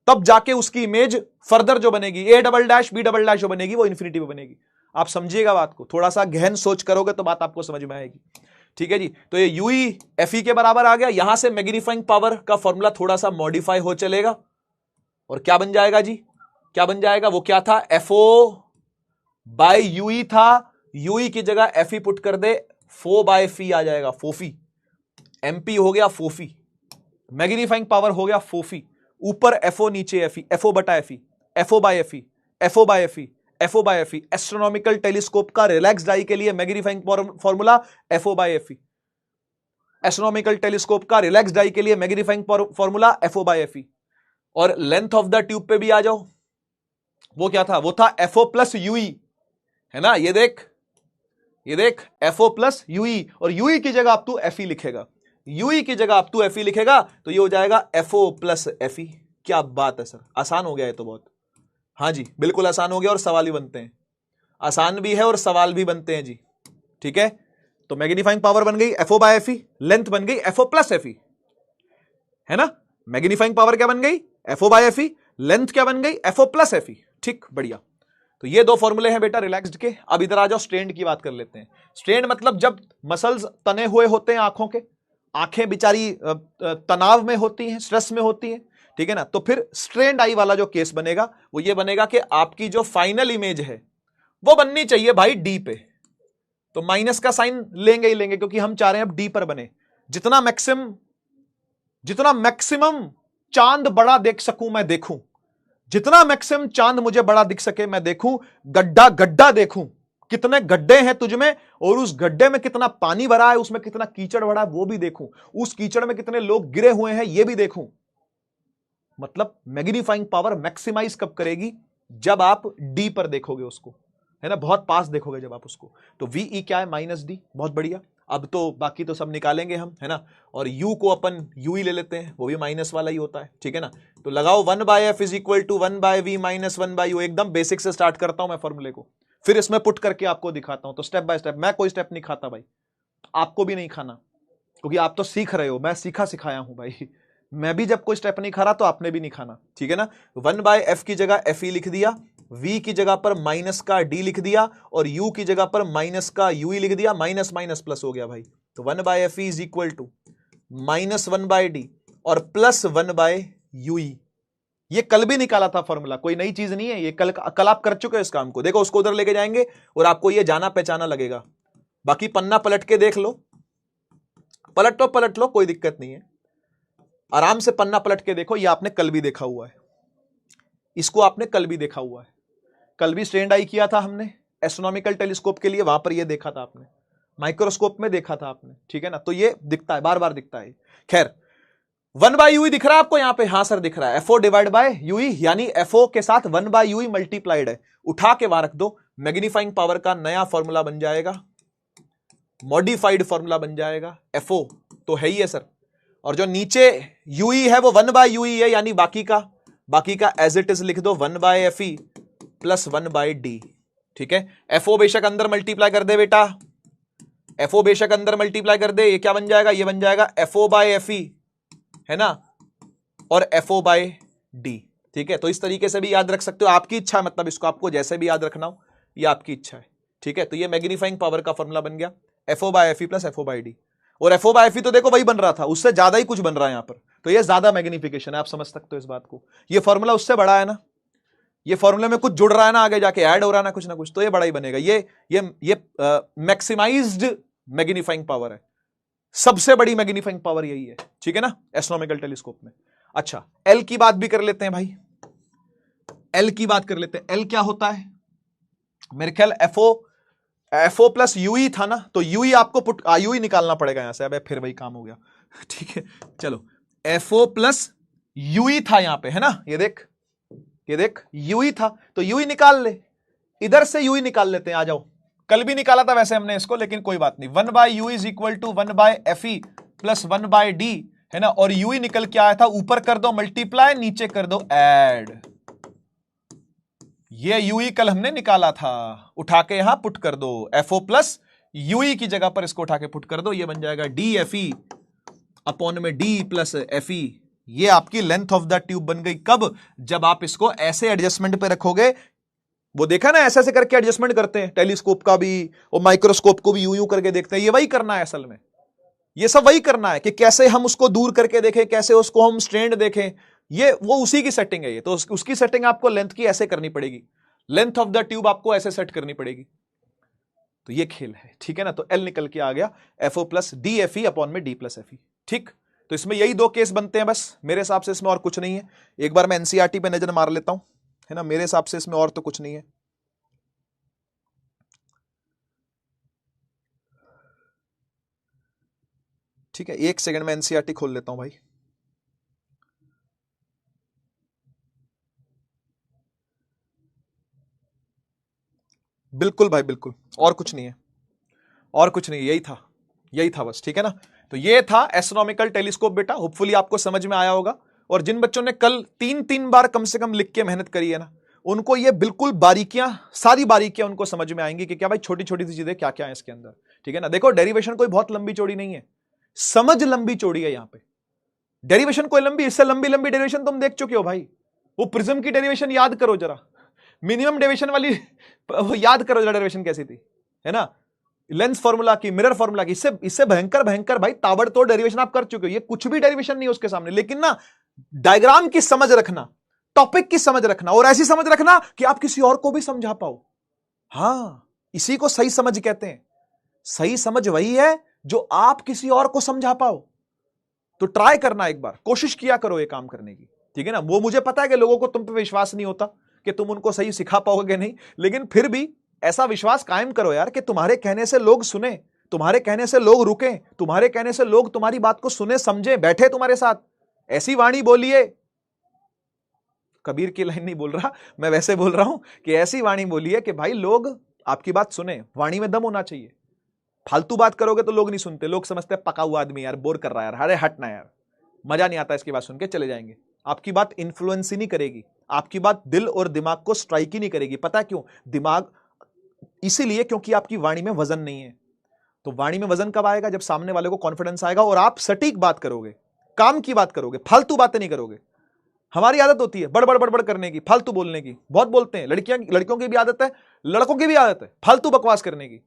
तब जाके उसकी इमेज फर्दर जो बनेगी A double dash B double dash जो बनेगी वो इन्फिनिटी पे बनेगी। आप समझिएगा बात को, थोड़ा सा गहन सोच करोगे तो बात आपको समझ में आएगी। ठीक है जी, तो ये यूई एफ ई के बराबर आ गया। यहां से मैग्नीफाइंग पावर का फॉर्मूला थोड़ा सा मॉडिफाई हो चलेगा और क्या बन जाएगा जी, क्या बन जाएगा, वो क्या था, एफओ बाय यूई था, यूई की जगह एफ ई पुट कर दे, फो बाय फी आ जाएगा, फोफी, एमपी हो गया फोफी, मैग्नीफाइंग पावर हो गया फोफी, ऊपर एफओ नीचे एफई, एफओ बटा FE, FO by FE, FO by FE, FO by FE. Astronomical telescope का रिलैक्स्ड आई के लिए magnifying formula FO by FE, astronomical telescope का रिलैक्स्ड आई के लिए magnifying formula FO by FE. और length of the tube पे भी आ जाओ, वो क्या था, वो था एफओ प्लस यूई, है ना, ये देख एफओ प्लस यूई, और यूई की जगह आप तू एफई लिखेगा, यूई की जगह आप तू एफई लिखेगा तो ये हो जाएगा एफओ प्लस एफई। क्या बात है सर, आसान हो गया है तो बहुत, हाँ जी बिल्कुल आसान हो गया, और सवाल भी बनते हैं, आसान भी है और सवाल भी बनते हैं जी। ठीक है, तो मैग्नीफाइंग पावर बन गई एफओ बाय एफई, लेंथ बन गई एफओ प्लस एफई, है ना, मैग्नीफाइंग पावर क्या बन गई, एफओ बाय एफई, लेंथ क्या बन गई, एफओ प्लस एफई। ठीक, बढ़िया। तो ये दो फॉर्मूले हैं बेटा रिलैक्स्ड के। अब इधर आ जाओ, स्ट्रेन्ड की बात कर लेते हैं। स्ट्रेन्ड मतलब जब मसल्स तने हुए होते हैं आंखों के, आंखें बेचारी तनाव में होती हैं, स्ट्रेस में होती हैं, ठीक है ना, तो फिर स्ट्रेन्ड आई वाला जो केस बनेगा वो ये बनेगा कि आपकी जो फाइनल इमेज है वो बननी चाहिए भाई डी पे, तो माइनस का साइन लेंगे ही लेंगे, क्योंकि हम चाह रहे हैं अब डी पर बने। जितना मैक्सिमम चांद बड़ा देख सकूं मैं देखूं, जितना मैक्सिमम चांद मुझे बड़ा दिख सके मैं देखूं, गड्ढा गड्ढा देखूं, कितने गड्ढे हैं तुझ में और उस गड्ढे में कितना पानी भरा है, उसमें कितना कीचड़ भरा है वो भी देखूं, उस कीचड़ में कितने लोग गिरे हुए हैं ये भी देखूं। मतलब मैग्नीफाइंग पावर मैक्सिमाइज कब करेगी, जब आप डी पर देखोगे उसको, है ना, बहुत पास देखोगे जब आप उसको। तो वीई क्या है, माइनस डी, बहुत बढ़िया। अब तो बाकी तो सब निकालेंगे हम, है ना, और u को अपन u ही ले लेते हैं, वो भी माइनस वाला ही होता है, ठीक है ना। तो लगाओ 1/f is equal to 1/v minus 1/u, एकदम बेसिक से स्टार्ट करता हूं मैं फॉर्मूले को, फिर इसमें पुट करके आपको दिखाता हूं। तो स्टेप बाय स्टेप, मैं कोई स्टेप नहीं खाता भाई, आपको भी नहीं खाना, क्योंकि आप तो सीख रहे हो, मैं सीखा सिखाया हूं भाई। मैं भी जब कोई स्टेप नहीं खा रहा तो आपने भी नहीं खाना, ठीक है ना। 1/f की जगह f लिख दिया, v की जगह पर माइनस का d लिख दिया, और u की जगह पर माइनस का u लिख दिया, माइनस माइनस प्लस हो गया भाई। तो 1/f is equal to minus 1/d और प्लस 1/u। ये कल भी निकाला था फॉर्मूला, कोई नई चीज नहीं है ये, कल आप कर चुके हो इस काम को। देखो उसको उधर लेके जाएंगे और आपको ये जाना पहचाना लगेगा। बाकी पन्ना पलट के देख लो, पलट लो, कोई दिक्कत नहीं है, आराम से पन्ना पलट के देखो। ये आपने कल भी देखा हुआ है, इसको आपने कल भी देखा हुआ है, कल भी स्ट्रेन्ड आई किया था हमने एस्ट्रोनॉमिकल टेलीस्कोप के लिए, वहां पर ये देखा था आपने, माइक्रोस्कोप में देखा था आपने, ठीक है ना। तो ये दिखता है, बार बार दिखता है। खैर 1/u दिख रहा है आपको यहाँ पे, हाँ सर दिख रहा है, FO डिवाइड बाय यूई, यानी FO के साथ 1/u मल्टीप्लाइड है, उठा के वहां रख दो। मैग्नीफाइंग पावर का नया फॉर्मूला बन जाएगा, मॉडिफाइड फॉर्मूला बन जाएगा। FO तो है ही है सर, और जो नीचे यूई है वो 1/u है, यानी बाकी का एज इट इज लिख दो 1/fe प्लस 1/d, ठीक है। FO बेशक अंदर मल्टीप्लाई कर दे बेटा, FO बेशक अंदर मल्टीप्लाई कर दे, ये क्या बन जाएगा, ये बन जाएगा FO/fe, है ना, और FO/d, ठीक है। तो इस तरीके से भी याद रख सकते हो, आपकी इच्छा है, मतलब इसको आपको जैसे भी याद रखना हो ये आपकी इच्छा है, ठीक है। तो ये मैग्नीफाइंग पावर का फॉर्मूला बन गया FO/fe प्लस FO/d, और FO/fe तो देखो वही बन रहा था, उससे ज्यादा ही कुछ बन रहा है यहां पर, तो ये ज्यादा मैग्निफिकेशन है, आप समझ सकते हो इस बात को। ये फॉर्मूला उससे बड़ा है ना, ये फॉर्मूले में कुछ जुड़ रहा है ना, आगे जाके ऐड हो रहा है ना कुछ, तो ये बड़ा ही बनेगा। ये मैक्सिमाइज्ड मैग्नीफाइंग पावर है, सबसे बड़ी मैग्नीफाइंग पावर यही है, ठीक है ना, एस्ट्रोनॉमिकल टेलीस्कोप में। अच्छा एल की बात भी कर लेते हैं भाई, एल की बात कर लेते हैं। एल क्या होता है, मेरे ख्याल FO प्लस यूई था ना, तो यूई आपको यूई निकालना पड़ेगा यहां से, अब फिर वही काम हो गया, ठीक है। चलो FO प्लस यूई था यहां पे, है ना, ये देख यूई था, तो यूई निकाल ले, इधर से यूई निकाल लेते हैं, आ जाओ। कल भी निकाला था वैसे हमने इसको, लेकिन कोई बात नहीं। 1/u is equal to 1/fe plus 1/d, है ना, और यूई निकल के आया था, ऊपर कर दो मल्टीप्लाई, नीचे कर दो ऐड। ये यूई कल हमने निकाला था, उठा के यहां पुट कर दो, FO प्लस यूई की जगह पर इसको उठा के पुट कर दो, ये बन जाएगा DFE अपॉन में D प्लस FE ये आपकी लेंथ ऑफ द ट्यूब बन गई। कब? जब आप इसको ऐसे एडजस्टमेंट पे रखोगे। वो देखा ना, ऐसे ऐसे करके एडजस्टमेंट करते हैं, टेलीस्कोप का भी और माइक्रोस्कोप को भी यूं यूं करके देखते हैं। ये वही करना है असल में, ये सब वही करना है कि कैसे हम उसको दूर करके देखें, कैसे उसको हम स्ट्रेंड देखें। ये वो उसी की सेटिंग है। ये तो उसकी सेटिंग आपको लेंथ की ऐसे करनी पड़ेगी, लेंथ ऑफ द ट्यूब आपको ऐसे सेट करनी पड़ेगी। तो ये खेल है, ठीक है ना। तो एल निकल के आ गया FO plus D FE upon में D प्लस FE। ठीक, तो इसमें यही दो केस बनते हैं बस मेरे हिसाब से, इसमें और कुछ नहीं है। एक बार मैं NCERT पे नजर मार लेता हूं, है ना। मेरे हिसाब से इसमें और तो कुछ नहीं है। ठीक है, एक सेकंड में NCERT खोल लेता हूं भाई। बिल्कुल भाई बिल्कुल, और कुछ नहीं है, और कुछ नहीं, यही था, यही था बस, ठीक है ना। तो ये था एस्ट्रोनॉमिकल टेलीस्कोप बेटा, होपफुली आपको समझ में आया होगा। और जिन बच्चों ने कल 3-3 बार कम से कम लिख के मेहनत करी है ना, उनको ये बिल्कुल बारीकियां, सारी बारीकियां उनको समझ में आएंगी कि क्या भाई छोटी छोटी सी चीजें क्या क्या है इसके अंदर, ठीक है ना। देखो डेरिवेशन कोई बहुत लंबी चौड़ी नहीं है, समझ लंबी चौड़ी है यहां पे। डेरिवेशन कोई लंबी, इससे लंबी लंबी डेरिवेशन तुम देख चुके हो भाई। वो प्रिज्म की डेरिवेशन याद करो जरा, मिनिमम डेरिवेशन वाली वो याद करो जरा, डेरिवेशन कैसी थी, है ना। लेंस फॉर्मूला की, मिरर फॉर्मूला की, इससे इससे भयंकर भयंकर भाई ताबड़तोड़ डेरिवेशन आप कर चुके हो। ये कुछ भी डेरिवेशन नहीं है उसके सामने। लेकिन ना डायग्राम की समझ रखना, टॉपिक की समझ रखना, और ऐसी समझ रखना कि आप किसी और को भी समझा पाओ। हां, इसी को सही समझ कहते हैं। सही समझ वही है जो आप किसी और को समझा पाओ। तो ट्राई करना, एक बार कोशिश किया करो ये काम करने की, ठीक है ना। वो मुझे पता है कि लोगों को तुम पे विश्वास नहीं होता कि तुम उनको सही सिखा पाओगे नहीं, लेकिन फिर भी ऐसा विश्वास कायम करो यार कि तुम्हारे कहने से लोग सुने, तुम्हारे कहने से लोग रुके, तुम्हारे कहने से लोग तुम्हारी बात को सुने, समझे, बैठे तुम्हारे साथ। ऐसी वाणी बोलिए, कबीर की लाइन नहीं बोल रहा मैं, वैसे बोल रहा हूं कि ऐसी वाणी बोलिए कि भाई लोग आपकी बात सुने। वाणी में दम होना चाहिए। फालतू बात करोगे तो लोग नहीं सुनते, लोग समझते हैं पका हुआ आदमी यार, बोर कर रहा है यार, अरे हट ना यार, मजा नहीं आता इसकी बात सुन के, चले जाएंगे। आपकी बात इन्फ्लुएंस ही नहीं करेगी, आपकी बात दिल और दिमाग को स्ट्राइक ही नहीं करेगी। पता है क्यों? दिमाग इसीलिए क्योंकि आपकी वाणी में वजन नहीं है। तो वाणी में वजन कब आएगा? जब सामने वाले को कॉन्फिडेंस आएगा और आप सटीक बात करोगे, काम की बात करोगे, फालतू बातें नहीं करोगे। हमारी आदत होती है बड़बड़ बड़बड़ करने की, फालतू बोलने की, बहुत बोलते हैं। लड़कियों की भी आदत है, लड़कों की भी आदत है फालतू बकवास करने की।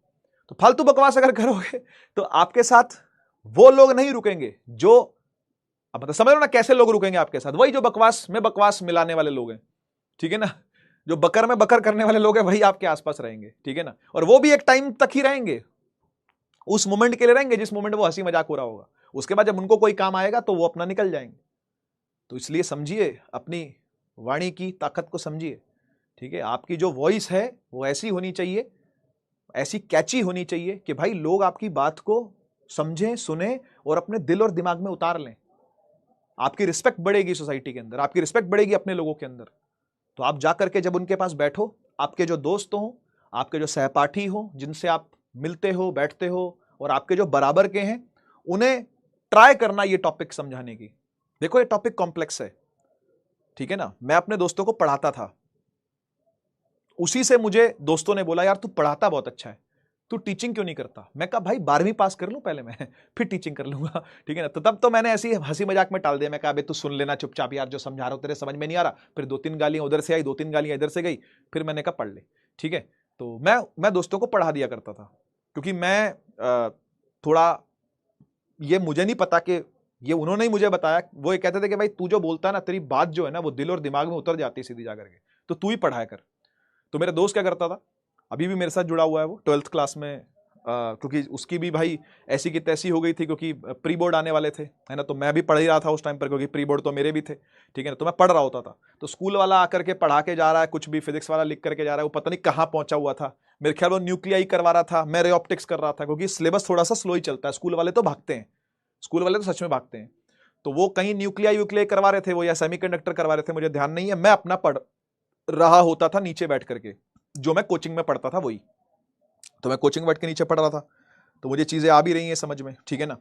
तो फालतू बकवास अगर करोगे तो आपके साथ वो लोग नहीं रुकेंगे जो, अब मतलब समझ लो ना कैसे लोग रुकेंगे आपके साथ, वही जो बकवास में बकवास मिलाने वाले लोग हैं, ठीक है ना। जो बकर में बकर करने वाले लोग हैं वही आपके आसपास रहेंगे, ठीक है ना। और वो भी एक टाइम तक ही रहेंगे, उस मोमेंट के लिए रहेंगे जिस मोमेंट वो हंसी मजाक हो रहा होगा। उसके बाद जब उनको कोई काम आएगा तो वो अपना निकल जाएंगे। तो इसलिए समझिए, अपनी वाणी की ताकत को समझिए, ठीक है। आपकी जो वॉइस है वो ऐसी होनी चाहिए, ऐसी कैची होनी चाहिए कि भाई लोग आपकी बात को समझें, सुने और अपने दिल और दिमाग में उतार लें। आपकी रिस्पेक्ट बढ़ेगी सोसाइटी के अंदर, आपकी रिस्पेक्ट बढ़ेगी अपने लोगों के अंदर। तो आप जाकर के जब उनके पास बैठो, आपके जो दोस्त हो, आपके जो सहपाठी हो, जिनसे आप मिलते हो, बैठते हो, और आपके जो बराबर के हैं, उन्हें ट्राई करना ये टॉपिक समझाने की। देखो ये टॉपिक कॉम्प्लेक्स है, ठीक है ना। मैं अपने दोस्तों को पढ़ाता था, उसी से मुझे दोस्तों ने बोला यार तू पढ़ाता बहुत अच्छा है, तू टीचिंग क्यों नहीं करता। मैं कहा भाई 12वीं पास कर लूं पहले मैं, फिर टीचिंग कर लूंगा, ठीक है ना। तो तब तो मैंने ऐसी हंसी मजाक में टाल दिया। मैं कहा अबे तू सुन लेना चुपचाप यार, जो समझा रहा हूं तेरे समझ में नहीं आ रहा। फिर 2-3 गालियां उधर से आई, 2-3 गालियां इधर से गई, फिर मैंने कहा पढ़ ले, ठीक है। तो मैं दोस्तों को पढ़ा दिया करता था, क्योंकि मैं थोड़ा, ये मुझे नहीं पता कि ये उन्होंने ही मुझे बताया। वो ये कहते थे कि भाई तू जो बोलता है ना, तेरी बात जो है ना वो दिल और दिमाग में उतर जाती है सीधी जाकर के, तो तू ही पढ़ाया कर। तो मेरा दोस्त क्या करता था, अभी भी मेरे साथ जुड़ा हुआ है वो, 12th क्लास में, क्योंकि उसकी भी भाई ऐसी की तैसी हो गई थी, क्योंकि प्री बोर्ड आने वाले थे, है ना। तो मैं भी पढ़ ही रहा था उस टाइम पर, क्योंकि प्री बोर्ड तो मेरे भी थे, ठीक है ना। तो मैं पढ़ रहा होता था, तो स्कूल वाला आकर के पढ़ा के जा रहा है, कुछ भी फिजिक्स वाला लिख करके जा रहा है, वो पता नहीं कहाँ पहुंचा हुआ था। मेरे ख्याल वो न्यूक्लियाई करवा रहा था, मैं रे ऑप्टिक्स कर रहा था, क्योंकि सिलेबस थोड़ा सा स्लो ही चलता है। स्कूल वाले तो भागते हैं, स्कूल वाले तो सच में भागते हैं। तो वो कहीं न्यूक्लियाई करवा रहे थे वो, या सेमीकंडक्टर करवा रहे थे, मुझे ध्यान नहीं है। मैं अपना पढ़ रहा होता था नीचे बैठ करके, जो मैं कोचिंग में पढ़ता था वही। तो मैं कोचिंग बैठ के नीचे पढ़ रहा था, तो मुझे चीजें आ भी रही हैं समझ में, ठीक है ना।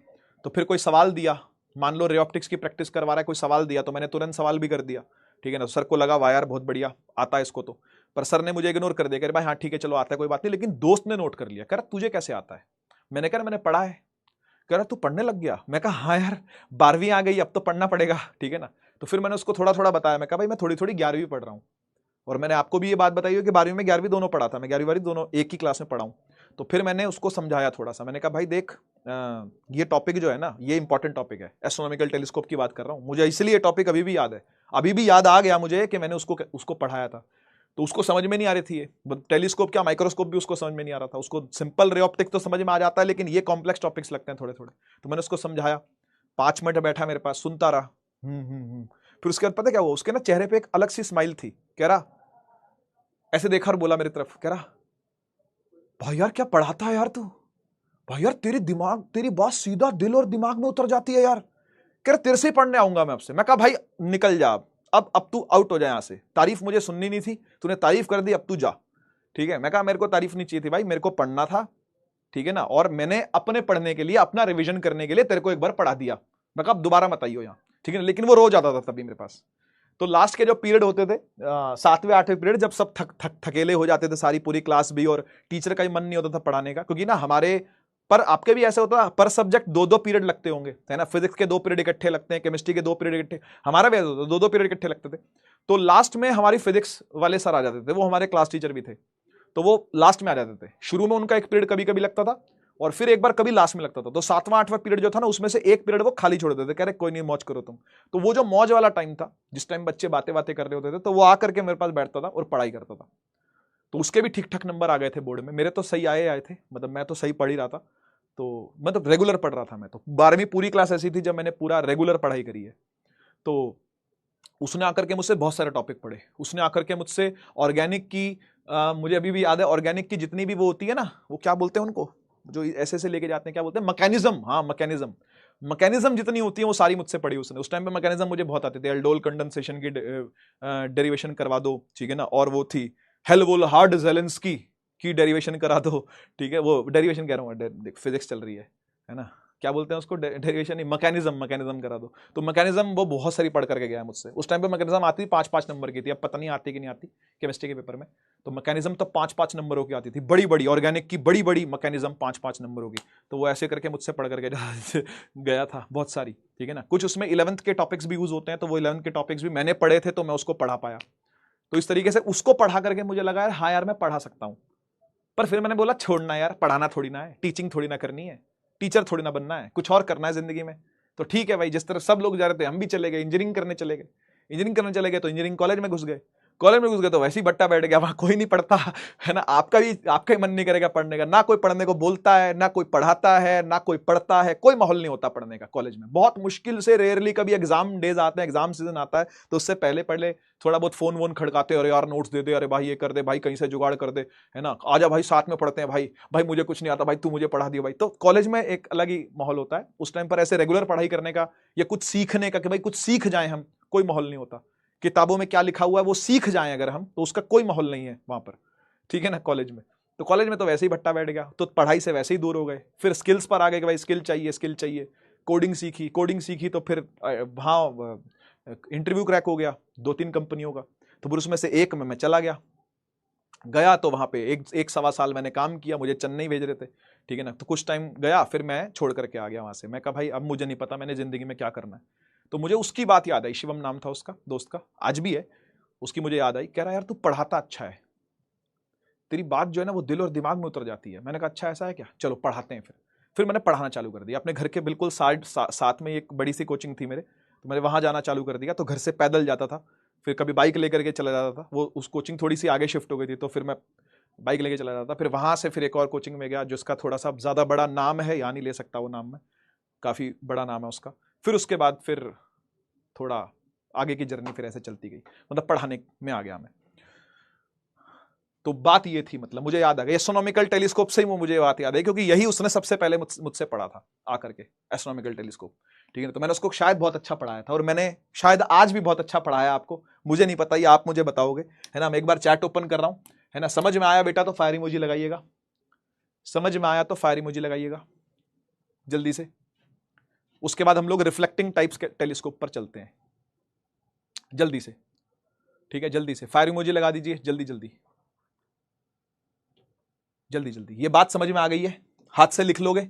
तो फिर कोई सवाल दिया, मान लो रे ऑप्टिक्स की प्रैक्टिस करवा रहा है, कोई सवाल दिया, तो मैंने तुरंत सवाल भी कर दिया, ठीक है ना। सर को लगा वाह यार बहुत बढ़िया आता है इसको तो, पर सर ने मुझे इग्नोर कर दिया, कह भाई हाँ ठीक है चलो आता है कोई बात नहीं। लेकिन दोस्त ने नोट कर लिया, कह रहा तुझे कैसे आता है। मैंने कहा मैंने पढ़ा है। कह रहा तू पढ़ने लग गया। मैं कहा हाँ यार 12वीं आ गई, अब तो पढ़ना पड़ेगा, ठीक है ना। तो फिर मैंने उसको थोड़ा थोड़ा बताया, मैं कहा भाई मैं थोड़ी थोड़ी 11वीं पढ़ रहा हूँ, और मैंने आपको भी ये बात बताई है कि 12वीं में 11वीं दोनों पढ़ा था, मैं 11वीं 12वीं दोनों एक ही क्लास में पढ़ा हूँ। तो फिर मैंने उसको समझाया थोड़ा सा, मैंने कहा भाई देख ये टॉपिक जो है ना ये इंपॉर्टेंट टॉपिक है, एस्ट्रोनॉमिकल टेलीस्कोप की बात कर रहा हूँ, मुझे इसलिए ये टॉपिक अभी भी याद है, अभी भी याद आ गया मुझे कि मैंने उसको पढ़ाया था। तो उसको समझ में नहीं आ रही थी ये टेलीस्कोप क्या माइक्रोस्कोप भी उसको समझ में नहीं आ रहा था, उसको सिंपल रे ऑप्टिक तो समझ में आ जाता है, लेकिन ये कॉम्प्लेक्स टॉपिक्स लगते हैं थोड़े थोड़े। तो मैंने उसको समझाया, 5 मिनट बैठा मेरे पास, सुनता रहा। फिर उसके बाद पता क्या हुआ, उसके ना चेहरे पे एक अलग सी स्माइल थी, कह रहा ऐसे देखा और बोला मेरी तरफ, कह रहा भाई यार क्या पढ़ाता है यार तू, भाई यार तेरी बात सीधा दिल और दिमाग में उतर जाती है यार, कह रहा तेरे से ही पढ़ने आऊंगा मैं आपसे। मैं कहा भाई निकल जा, अब तू आउट हो जाए यहां से, तारीफ मुझे सुननी नहीं थी, तूने तारीफ कर दी, अब तू जा, ठीक है। मैं कहा मेरे को तारीफ नहीं चाहिए थी भाई, मेरे को पढ़ना था, ठीक है ना, और मैंने अपने पढ़ने के लिए, अपना रिवीजन करने के लिए तेरे को एक बार पढ़ा दिया। मैं कहा अब दोबारा मत आइयो यहाँ, ठीक है ना। लेकिन वो रोज आता था तभी मेरे पास। तो लास्ट के जो पीरियड होते थे 7वें 8वें पीरियड, जब सब थकेले हो जाते थे, सारी पूरी क्लास भी, और टीचर का ही मन नहीं होता था पढ़ाने का, क्योंकि ना हमारे पर आपके भी ऐसे होता है पर सब्जेक्ट 2-2 पीरियड लगते होंगे, है ना, फिजिक्स के 2 पीरियड इकट्ठे लगते हैं, केमिस्ट्री के 2 पीरियड इकट्ठे, हमारा भी 2-2 पीरियड इकट्ठे लगते थे। तो लास्ट में हमारी फिजिक्स वाले सर आ जाते थे, वो हमारे क्लास टीचर भी थे, तो वो लास्ट में आ जाते थे। शुरू में उनका एक पीरियड कभी कभी लगता था, और फिर एक बार कभी लास्ट में लगता था। तो 7वां 8वां पीरियड जो था ना, उसमें से एक पीरियड वो खाली छोड़ देते थे, कह रहे कोई नहीं मौज करो तुम। तो वो जो मौज वाला टाइम था, जिस टाइम बच्चे बातें बातें कर रहे होते थे, तो वो आकर के मेरे पास बैठता था और पढ़ाई करता था। तो उसके भी ठीक ठाक नंबर आ गए थे बोर्ड में, मेरे तो सही आए थे, मतलब मैं तो सही पढ़ ही रहा था, तो मतलब रेगुलर पढ़ रहा था मैं। तो 12वीं पूरी क्लास ऐसी थी जब मैंने पूरा रेगुलर पढ़ाई करी है। तो उसने आकर के मुझसे बहुत सारे टॉपिक पढ़े, उसने आकर के मुझसे ऑर्गेनिक की मुझे अभी भी याद है, ऑर्गेनिक की जितनी भी वो होती है ना, वो क्या बोलते हैं उनको, जो ऐसे से लेके जाते हैं, क्या बोलते हैं, मैकेनिज्म, हाँ मैकेनिज्म जितनी होती है वो सारी मुझसे पढ़ी उसने। उस टाइम पे मैकेनिज्म मुझे बहुत आते थे, एल्डोल कंडेंसेशन की डेरिवेशन करवा दो, ठीक है ना, और वो थी हेल्महोल्ट्ज ज़ेलेंस्की की डेरिवेशन करा दो, ठीक है, वो डेरिवेशन कह रहा हूँ, फिजिक्स चल रही है ना, क्या बोलते हैं उसको, डेरिवेशन नहीं, मैकेनिज्म करा दो। तो मैकेनिज्म वो बहुत सारी पढ़ करके गया मुझसे। उस टाइम पे मैकेनिज्म आती 5-5 नंबर की थी, अब पता नहीं आती कि नहीं आती केमिस्ट्री के पेपर में। तो मैकेनिज्म तो 5-5 नंबरों की आती थी, बड़ी बड़ी ऑर्गेनिक की बड़ी बड़ी मैकेनिज्म 5-5 नंबरों की। तो वो ऐसे करके मुझसे पढ़ करके गया था बहुत सारी, ठीक है ना। कुछ उसमें 11th के टॉपिक्स भी यूज होते हैं, तो वो 11th के टॉपिक्स भी मैंने पढ़े थे, तो मैं उसको पढ़ा पाया। तो इस तरीके से उसको पढ़ा करके मुझे लगा यार हाँ यार मैं पढ़ा सकता हूँ। पर फिर मैंने बोला छोड़ना यार, पढ़ाना थोड़ी ना है, टीचिंग थोड़ी ना करनी है, टीचर थोड़ी ना बनना है, कुछ और करना है जिंदगी में। तो ठीक है भाई, जिस तरह सब लोग जा रहे थे हम भी चले गए, इंजीनियरिंग करने चले गए। इंजीनियरिंग करने चले गए तो इंजीनियरिंग कॉलेज में घुस गए, कॉलेज में घुस गए तो वैसे ही बट्टा बैठ गया, वहां कोई नहीं पढ़ता है ना, आपका ही मन नहीं करेगा पढ़ने का, ना कोई पढ़ने को बोलता है, ना कोई पढ़ाता है, ना कोई पढ़ता है, कोई माहौल नहीं होता पढ़ने का कॉलेज में। बहुत मुश्किल से रेयरली कभी एग्जाम डेज आते हैं, एग्जाम सीजन आता है, तो उससे पहले पहले थोड़ा बहुत फोन वोन खड़काते, अरे यार नोट्स दे दे, अरे भाई ये कर दे, भाई कहीं से जुगाड़ कर दे, है ना, आजा भाई साथ में पढ़ते हैं, भाई भाई मुझे कुछ नहीं आता, भाई तू मुझे पढ़ा दियो भाई। तो कॉलेज में एक अलग ही माहौल होता है उस टाइम पर, ऐसे रेगुलर पढ़ाई करने का या कुछ सीखने का कि भाई कुछ सीख जाए हम, कोई माहौल नहीं होता। किताबों में क्या लिखा हुआ है वो सीख जाएं अगर हम, तो उसका कोई माहौल नहीं है वहां पर, ठीक है ना, कॉलेज में। तो कॉलेज में तो वैसे ही भट्टा बैठ गया, तो पढ़ाई से वैसे ही दूर हो गए। फिर स्किल्स पर आ गए कि भाई स्किल चाहिए, कोडिंग सीखी तो फिर वहाँ इंटरव्यू क्रैक हो गया 2-3 कंपनियों का, तो फिर उसमें से एक में मैं चला गया तो वहां पे एक 1-1.25 साल मैंने काम किया, मुझे चेन्नई भेज रहे थे, ठीक है ना। तो कुछ टाइम गया, फिर मैं छोड़ करके आ गया वहां से। मैं कहा भाई अब मुझे नहीं पता मैंने जिंदगी में क्या करना है। तो मुझे उसकी बात याद आई, शिवम नाम था उसका, दोस्त का, आज भी है, उसकी मुझे याद आई, कह रहा यार तू पढ़ाता अच्छा है, तेरी बात जो है ना वो दिल और दिमाग में उतर जाती है। मैंने कहा अच्छा ऐसा है क्या, चलो पढ़ाते हैं। फिर मैंने पढ़ाना चालू कर दिया, अपने घर के बिल्कुल साथ में एक बड़ी सी कोचिंग थी मेरे, तो मैंने वहां जाना चालू कर दिया। तो घर से पैदल जाता था, फिर कभी बाइक लेकर के चला जाता था, वो उस कोचिंग थोड़ी सी आगे शिफ्ट हो गई थी, तो फिर मैं बाइक लेके चला जाता था। फिर वहां से फिर एक और कोचिंग में गया जिसका थोड़ा सा ज्यादा बड़ा नाम है, यहाँ नहीं ले सकता वो नाम, में काफी बड़ा नाम है उसका। फिर उसके बाद फिर थोड़ा आगे की जर्नी फिर ऐसे चलती गई, मतलब पढ़ाने में आ गया मैं। तो बात ये थी, मतलब मुझे याद आ गया एस्ट्रोनॉमिकल टेलीस्कोप से ही वो मुझे बात याद है, क्योंकि यही उसने सबसे पहले मुझसे पढ़ा था आकर के, एस्ट्रोनॉमिकल टेलीस्कोप, ठीक है। तो मैंने उसको शायद बहुत अच्छा पढ़ाया था, और मैंने शायद आज भी बहुत अच्छा पढ़ाया आपको, मुझे नहीं पता, ये आप मुझे बताओगे, है ना। मैं एक बार चैट ओपन कर रहा हूं, है ना। समझ में आया बेटा तो फायर इमोजी लगाइएगा, समझ में आया तो फायर इमोजी लगाइएगा जल्दी से। उसके बाद हम लोग रिफ्लेक्टिंग टाइप्स के टेलीस्कोप पर चलते हैं जल्दी से, ठीक है, जल्दी से फायर इमोजी लगा दीजिए, जल्दी जल्दी जल्दी जल्दी। ये बात समझ में आ गई है, हाथ से लिख लोगे,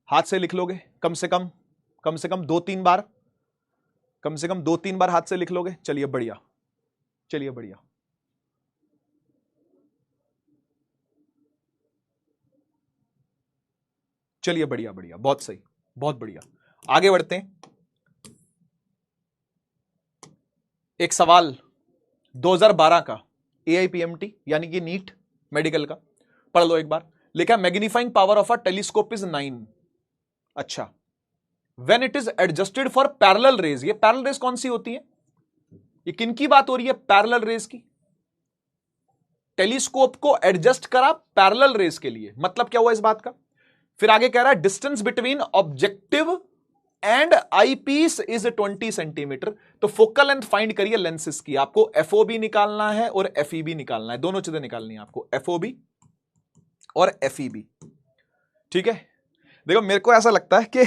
हाथ से लिख लोगे कम से कम 2-3 बार, कम से कम 2-3 बार हाथ से लिख लोगे। चलिए बढ़िया, चलिए बढ़िया। चलिए बढ़िया बढ़िया, बहुत सही, बहुत बढ़िया। आगे बढ़ते हैं। एक सवाल 2012 का AIPMT यानी कि नीट मेडिकल का, पढ़ लो एक बार। लिखा magnifying power of a telescope is 9। अच्छा, when it is adjusted for parallel raise. ये पैरेलल रेज कौन सी होती है? ये किनकी बात हो रही है? पैरेलल रेज की। टेलीस्कोप को एडजस्ट करा पैरेलल रेज के लिए, मतलब क्या हुआ इस बात का? फिर आगे कह रहा है distance between objective and eyepiece is 20 centimetre. तो फोकल लेंथ फाइंड करिए लेंसेज की। आपको FOB निकालना है और FEB निकालना है, दोनों चीजें निकालनी है आपको, FOB और FEB। ठीक है, देखो मेरे को ऐसा लगता है कि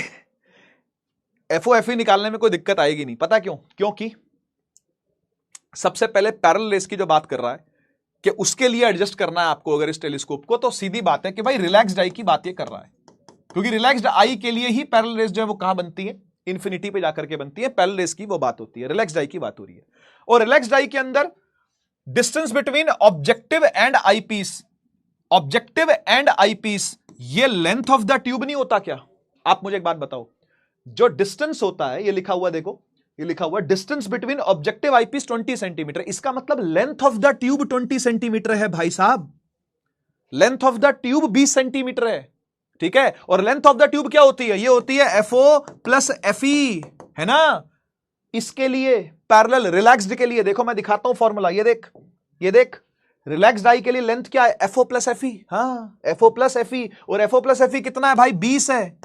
FOFE निकालने में कोई दिक्कत आएगी नहीं। पता क्यों? क्योंकि सबसे पहले पैरेलल रेज की जो बात कर रहा है कि उसके लिए एडजस्ट करना है आपको अगर इस टेलीस्कोप को, तो सीधी बात है कि भाई रिलैक्स्ड आई की बात ये कर रहा है, क्योंकि रिलैक्स्ड आई के लिए ही पैरेलल रेज जो है वो कहां बनती है? इन्फिनिटी पे जाकर के बनती है। पैरेलल रेज की वो बात होती है, रिलैक्स्ड आई की बात हो रही है। और रिलैक्स्ड आई के अंदर distance between objective and eyepiece, objective and eyepiece, ये लेंथ ऑफ द ट्यूब नहीं होता क्या? आप मुझे एक बात बताओ, जो डिस्टेंस होता है, ये लिखा हुआ देखो, ये लिखा हुआ distance between objective eyepiece 20 centimetre, इसका मतलब length of the tube 20 centimetre है भाई साहब। Length of the tube 20 centimetre है, ठीक है। और लेंथ ऑफ द ट्यूब क्या होती है? ये होती है FO प्लस FE, है ना। इसके लिए पैरेलल रिलैक्स्ड के लिए देखो मैं दिखाता हूं फॉर्मूला, ये देख, ये देख, रिलैक्स्ड आई के लिए लेंथ क्या है? FO plus FE। हाँ, FO प्लस FE, और FO प्लस FE कितना है भाई? 20 है,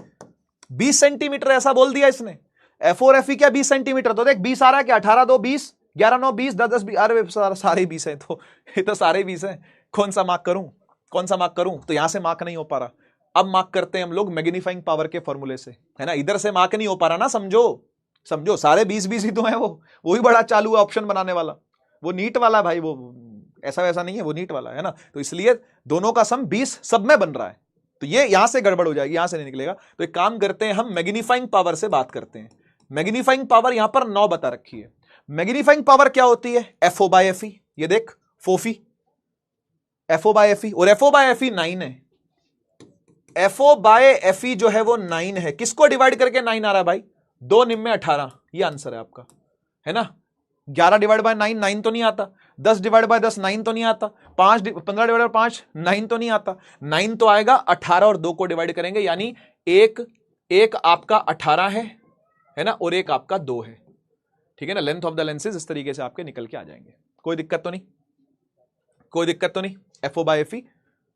20 सेंटीमीटर, ऐसा बोल दिया इसने। FO और FE क्या 20 सेंटीमीटर? तो देख 20 आ रहा है क्या? 18 2 20, 11 9 20, 10 10 20, अरे सारे 20 है, तो ये तो सारे 20 है। कौन सा मार्क करूं, कौन सा मार्क करूं? तो यहां से मार्क नहीं हो पा रहा। अब मार्क करते हैं हम लोग मैग्नीफाइंग पावर के फॉर्मूले से, है ना। इधर से मार्क नहीं हो पा रहा ना, समझो समझो, सारे 20 ही तो है। वो ही बड़ा चालू है ऑप्शन बनाने वाला, वो नीट वाला भाई, वो ऐसा वैसा नहीं है, वो नीट वाला है ना। तो इसलिए दोनों का सम 20 सब में बन रहा है, तो ये यहां से गड़बड़ हो जाएगी, यहां से नहीं निकलेगा। तो एक काम करते हैं, हम मैग्नीफाइंग पावर से बात करते हैं। मैग्नीफाइंग पावर यहां पर 9 बता रखी है। मैग्नीफाइंग पावर क्या होती है? FO बाय FE, ये देख फोफी, FO बाय FE, और FO बाय FE 9 है। FO बाय FE जो है वो 9 है। किसको डिवाइड करके 9 आ रहा है भाई? 2 निम्न में 18, ये आंसर है आपका, है ना। 11 डिवाइड बाय 9 9 तो नहीं आता, 10 डिवाइड बाय 10 9 तो नहीं आता, 15 डिवाइड बाय 5 9 तो नहीं आता, 9 तो आएगा 18 और 2 को डिवाइड करेंगे, यानी एक आपका 18 है ना, और एक आपका 2 है, ठीक है ना। लेंथ ऑफ द लेंसेज इस तरीके से आपके निकल के आ जाएंगे, कोई दिक्कत तो नहीं, कोई दिक्कत तो नहीं। FO बाय FE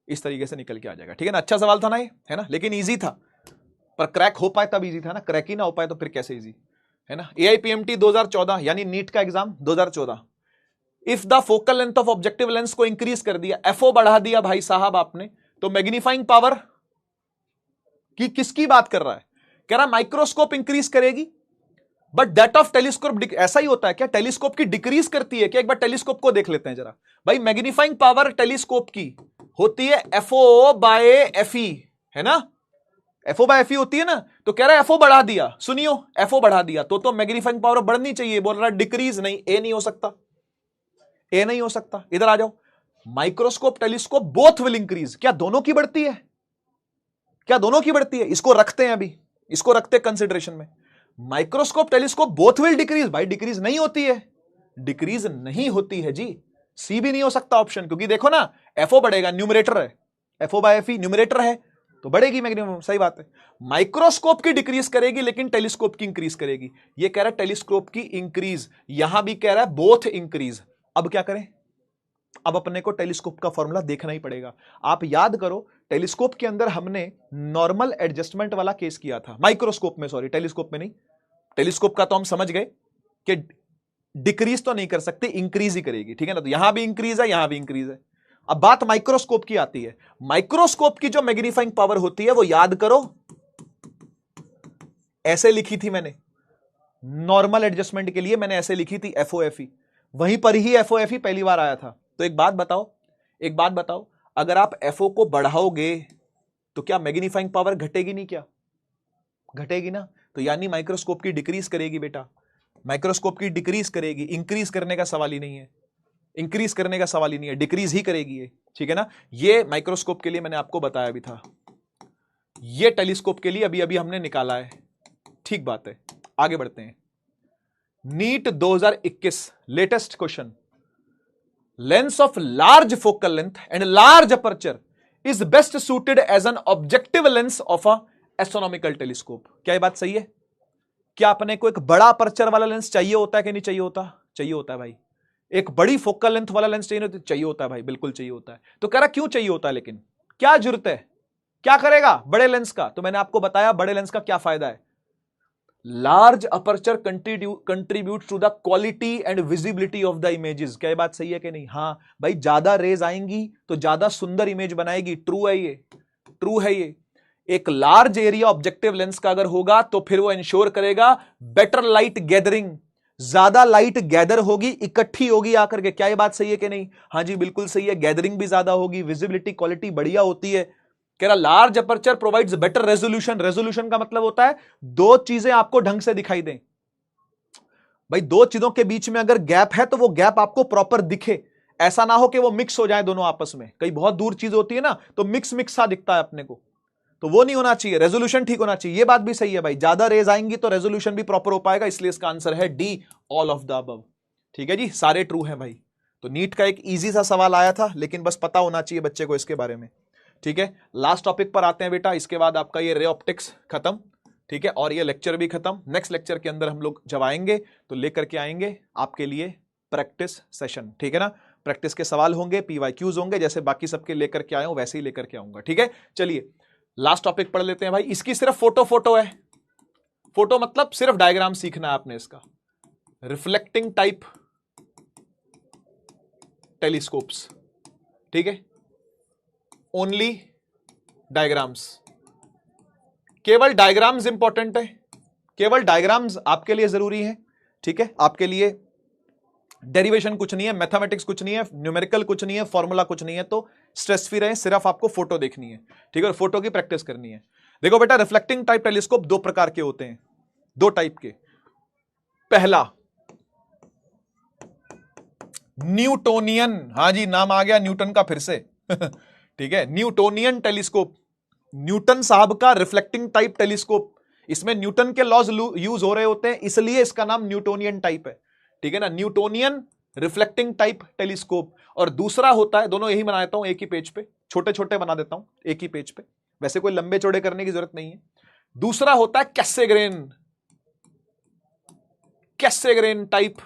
इस तरीके से निकल के आ जाएगा, ठीक है ना। अच्छा सवाल था ना ये, है ना, लेकिन इजी था, पर क्रैक हो पाए तब इजी था ना, क्रैक ही ना हो पाए तो फिर कैसे इजी, है ना। AIPMT 2014 यानी नीट का exam 2014। If the focal length of objective lens को इंक्रीज कर दिया, FO बढ़ा दिया भाई साहब आपने, तो मैग्नीफाइंग पावर की किसकी बात कर रहा है? कह रहा माइक्रोस्कोप इंक्रीज करेगी, बट दैट ऑफ टेलीस्कोप ऐसा ही होता है क्या? टेलीस्कोप की डिक्रीज करती है क्या? एक बार टेलीस्कोप को देख लेते हैं जरा भाई। मैग्नीफाइंग पावर टेलीस्कोप की होती है FO बाय FE, है ना, FO बाय FE होती है ना। तो कह रहा है FO बढ़ा दिया, सुनियो, FO बढ़ा दिया तो मैग्नीफाइंग पावर बढ़नी चाहिए, बोल रहा है डिक्रीज नहीं, ए नहीं हो सकता, ए नहीं हो सकता। इधर आ जाओ, microscope telescope both will increase, क्या दोनों की बढ़ती है? क्या दोनों की बढ़ती है? इसको रखते हैं अभी, इसको रखते हैं कंसिडरेशन में। Microscope telescope both will decrease, भाई डिक्रीज नहीं होती है, डिक्रीज नहीं होती है जी, सी भी नहीं हो सकता ऑप्शन, क्योंकि देखो ना FO बढ़ेगा, न्यूमरेटर है, FO बाय FE न्यूमरेटर है तो बढ़ेगी मैग्नीफाइंग, सही बात है। माइक्रोस्कोप की डिक्रीज करेगी लेकिन टेलीस्कोप की इंक्रीज करेगी। ये कह रहा है टेलीस्कोप की इंक्रीज, यहां भी कह रहा है बोथ इंक्रीज। अब क्या करें? अब अपने को टेलीस्कोप का फॉर्मूला देखना ही पड़ेगा। आप याद करो, टेलीस्कोप के अंदर हमने नॉर्मल एडजस्टमेंट वाला केस किया था, माइक्रोस्कोप में, सॉरी टेलीस्कोप में नहीं। टेलीस्कोप का तो हम समझ गए कि डिक्रीज तो नहीं कर सकते, इंक्रीज ही करेगी, ठीक है ना। तो यहां भी इंक्रीज है, यहां भी इंक्रीज है। अब बात माइक्रोस्कोप की आती है। माइक्रोस्कोप की जो मैग्नीफाइंग पावर होती है वो याद करो, ऐसे लिखी थी मैंने, नॉर्मल एडजस्टमेंट के लिए मैंने ऐसे लिखी थी FOFE, वहीं पर ही FOFE पहली बार आया था। तो एक बात बताओ, एक बात बताओ, अगर आप FO को बढ़ाओगे तो क्या मैग्नीफाइंग पावर घटेगी नहीं क्या? घटेगी ना। तो यानी माइक्रोस्कोप की डिक्रीज करेगी बेटा, माइक्रोस्कोप की डिक्रीज करेगी, इंक्रीज करने का सवाल ही नहीं है, इंक्रीज करने का सवाल ही नहीं है, डिक्रीज ही करेगी ये, ठीक है ना। ये माइक्रोस्कोप के लिए मैंने आपको बताया भी था, ये टेलीस्कोप के लिए अभी अभी हमने निकाला है, ठीक बात है। आगे बढ़ते हैं। NEET 2021 latest question, lens of large focal length and large aperture is best suited as an objective lens of a astronomical telescope. क्या ये बात सही है? क्या अपने को एक बड़ा अपर्चर वाला लेंस चाहिए होता है कि नहीं चाहिए होता? चाहिए होता है भाई। एक बड़ी फोकल लेंथ वाला लेंस चाहिए होता है भाई, बिल्कुल चाहिए होता है। तो कह रहा क्यों चाहिए होता है, लेकिन क्या जरूरत है, क्या करेगा बड़े लेंस का? तो मैंने आपको बताया बड़े लेंस का क्या फायदा है। Large aperture contribute to the quality and visibility of the images. क्या ये बात सही है कि नहीं? हाँ भाई, ज्यादा रेज आएंगी तो ज्यादा सुंदर इमेज बनाएगी, ट्रू है ये, ट्रू है ये। एक लार्ज एरिया ऑब्जेक्टिव लेंस का अगर होगा तो फिर वो इंश्योर करेगा बेटर लाइट गैदरिंग, ज्यादा लाइट गैदर होगी, इकट्ठी होगी आकर के। क्या ये बात सही है कि नहीं? हाँ जी बिल्कुल सही है, गैदरिंग भी ज्यादा होगी, विजिबिलिटी क्वालिटी बढ़िया होती है। कह रहा large aperture provides better resolution. Resolution का मतलब होता है दो चीजें आपको ढंग से दिखाई दें। भाई दो चीजों के बीच में अगर गैप है तो वो गैप आपको प्रॉपर दिखे, ऐसा ना हो कि वो मिक्स हो जाए दोनों आपस में। कई बहुत दूर चीज होती है ना तो मिक्स मिक्स सा दिखता है अपने को, तो वो नहीं होना चाहिए, रेजोल्यूशन ठीक होना चाहिए। ये बात भी सही है भाई, ज्यादा रेज आएंगी तो रेजोल्यूशन भी प्रॉपर हो पाएगा, इसलिए इसका आंसर है D, all of the above. ठीक है जी, सारे ट्रू हैं भाई। तो नीट का एक इजी सा सवाल आया था, लेकिन बस पता होना चाहिए बच्चे को इसके बारे में। ठीक है, लास्ट टॉपिक पर आते हैं बेटा, इसके बाद आपका ये रे ऑप्टिक्स खत्म। ठीक है, और ये लेक्चर भी खत्म। नेक्स्ट लेक्चर के अंदर हम लोग जब आएंगे तो लेकर के आएंगे आपके लिए प्रैक्टिस सेशन। ठीक है ना, प्रैक्टिस के सवाल होंगे, पीवाईक्यूज होंगे, जैसे बाकी सबके लेकर के आए हूं वैसे ही लेकर के आऊंगा। ठीक है, चलिए लास्ट टॉपिक पढ़ लेते हैं भाई। इसकी सिर्फ फोटो है, फोटो मतलब सिर्फ डायग्राम सीखना है आपने इसका। रिफ्लेक्टिंग टाइप टेलीस्कोप्स, ठीक है, ओनली डायग्राम्स, केवल डायग्राम्स इंपॉर्टेंट है, केवल डायग्राम्स आपके लिए जरूरी है। ठीक है, आपके लिए डेरिवेशन कुछ नहीं है, मैथमेटिक्स कुछ नहीं है, न्यूमेरिकल कुछ नहीं है, फॉर्मूला कुछ नहीं है, तो स्ट्रेस फ्री रहे, सिर्फ आपको फोटो देखनी है। ठीक है, और फोटो की प्रैक्टिस करनी है। देखो बेटा, रिफ्लेक्टिंग टाइप टेलीस्कोप दो प्रकार के होते हैं, दो टाइप के। पहला न्यूटोनियन, हां जी नाम आ गया न्यूटन का फिर से ठीक है, न्यूटोनियन टेलीस्कोप, न्यूटन साहब का रिफ्लेक्टिंग टाइप टेलीस्कोप। इसमें न्यूटन के लॉज यूज हो रहे होते हैं, इसलिए इसका नाम न्यूटोनियन टाइप है। ठीक है ना, न्यूटोनियन रिफ्लेक्टिंग टाइप टेलीस्कोप। और दूसरा होता है, दोनों यही बना देता हूं एक ही पेज पे, छोटे छोटे बना देता हूं एक ही पेज पे, वैसे कोई लंबे चौड़े करने की जरूरत नहीं है। दूसरा होता है कैसेग्रेन, कैसेग्रेन टाइप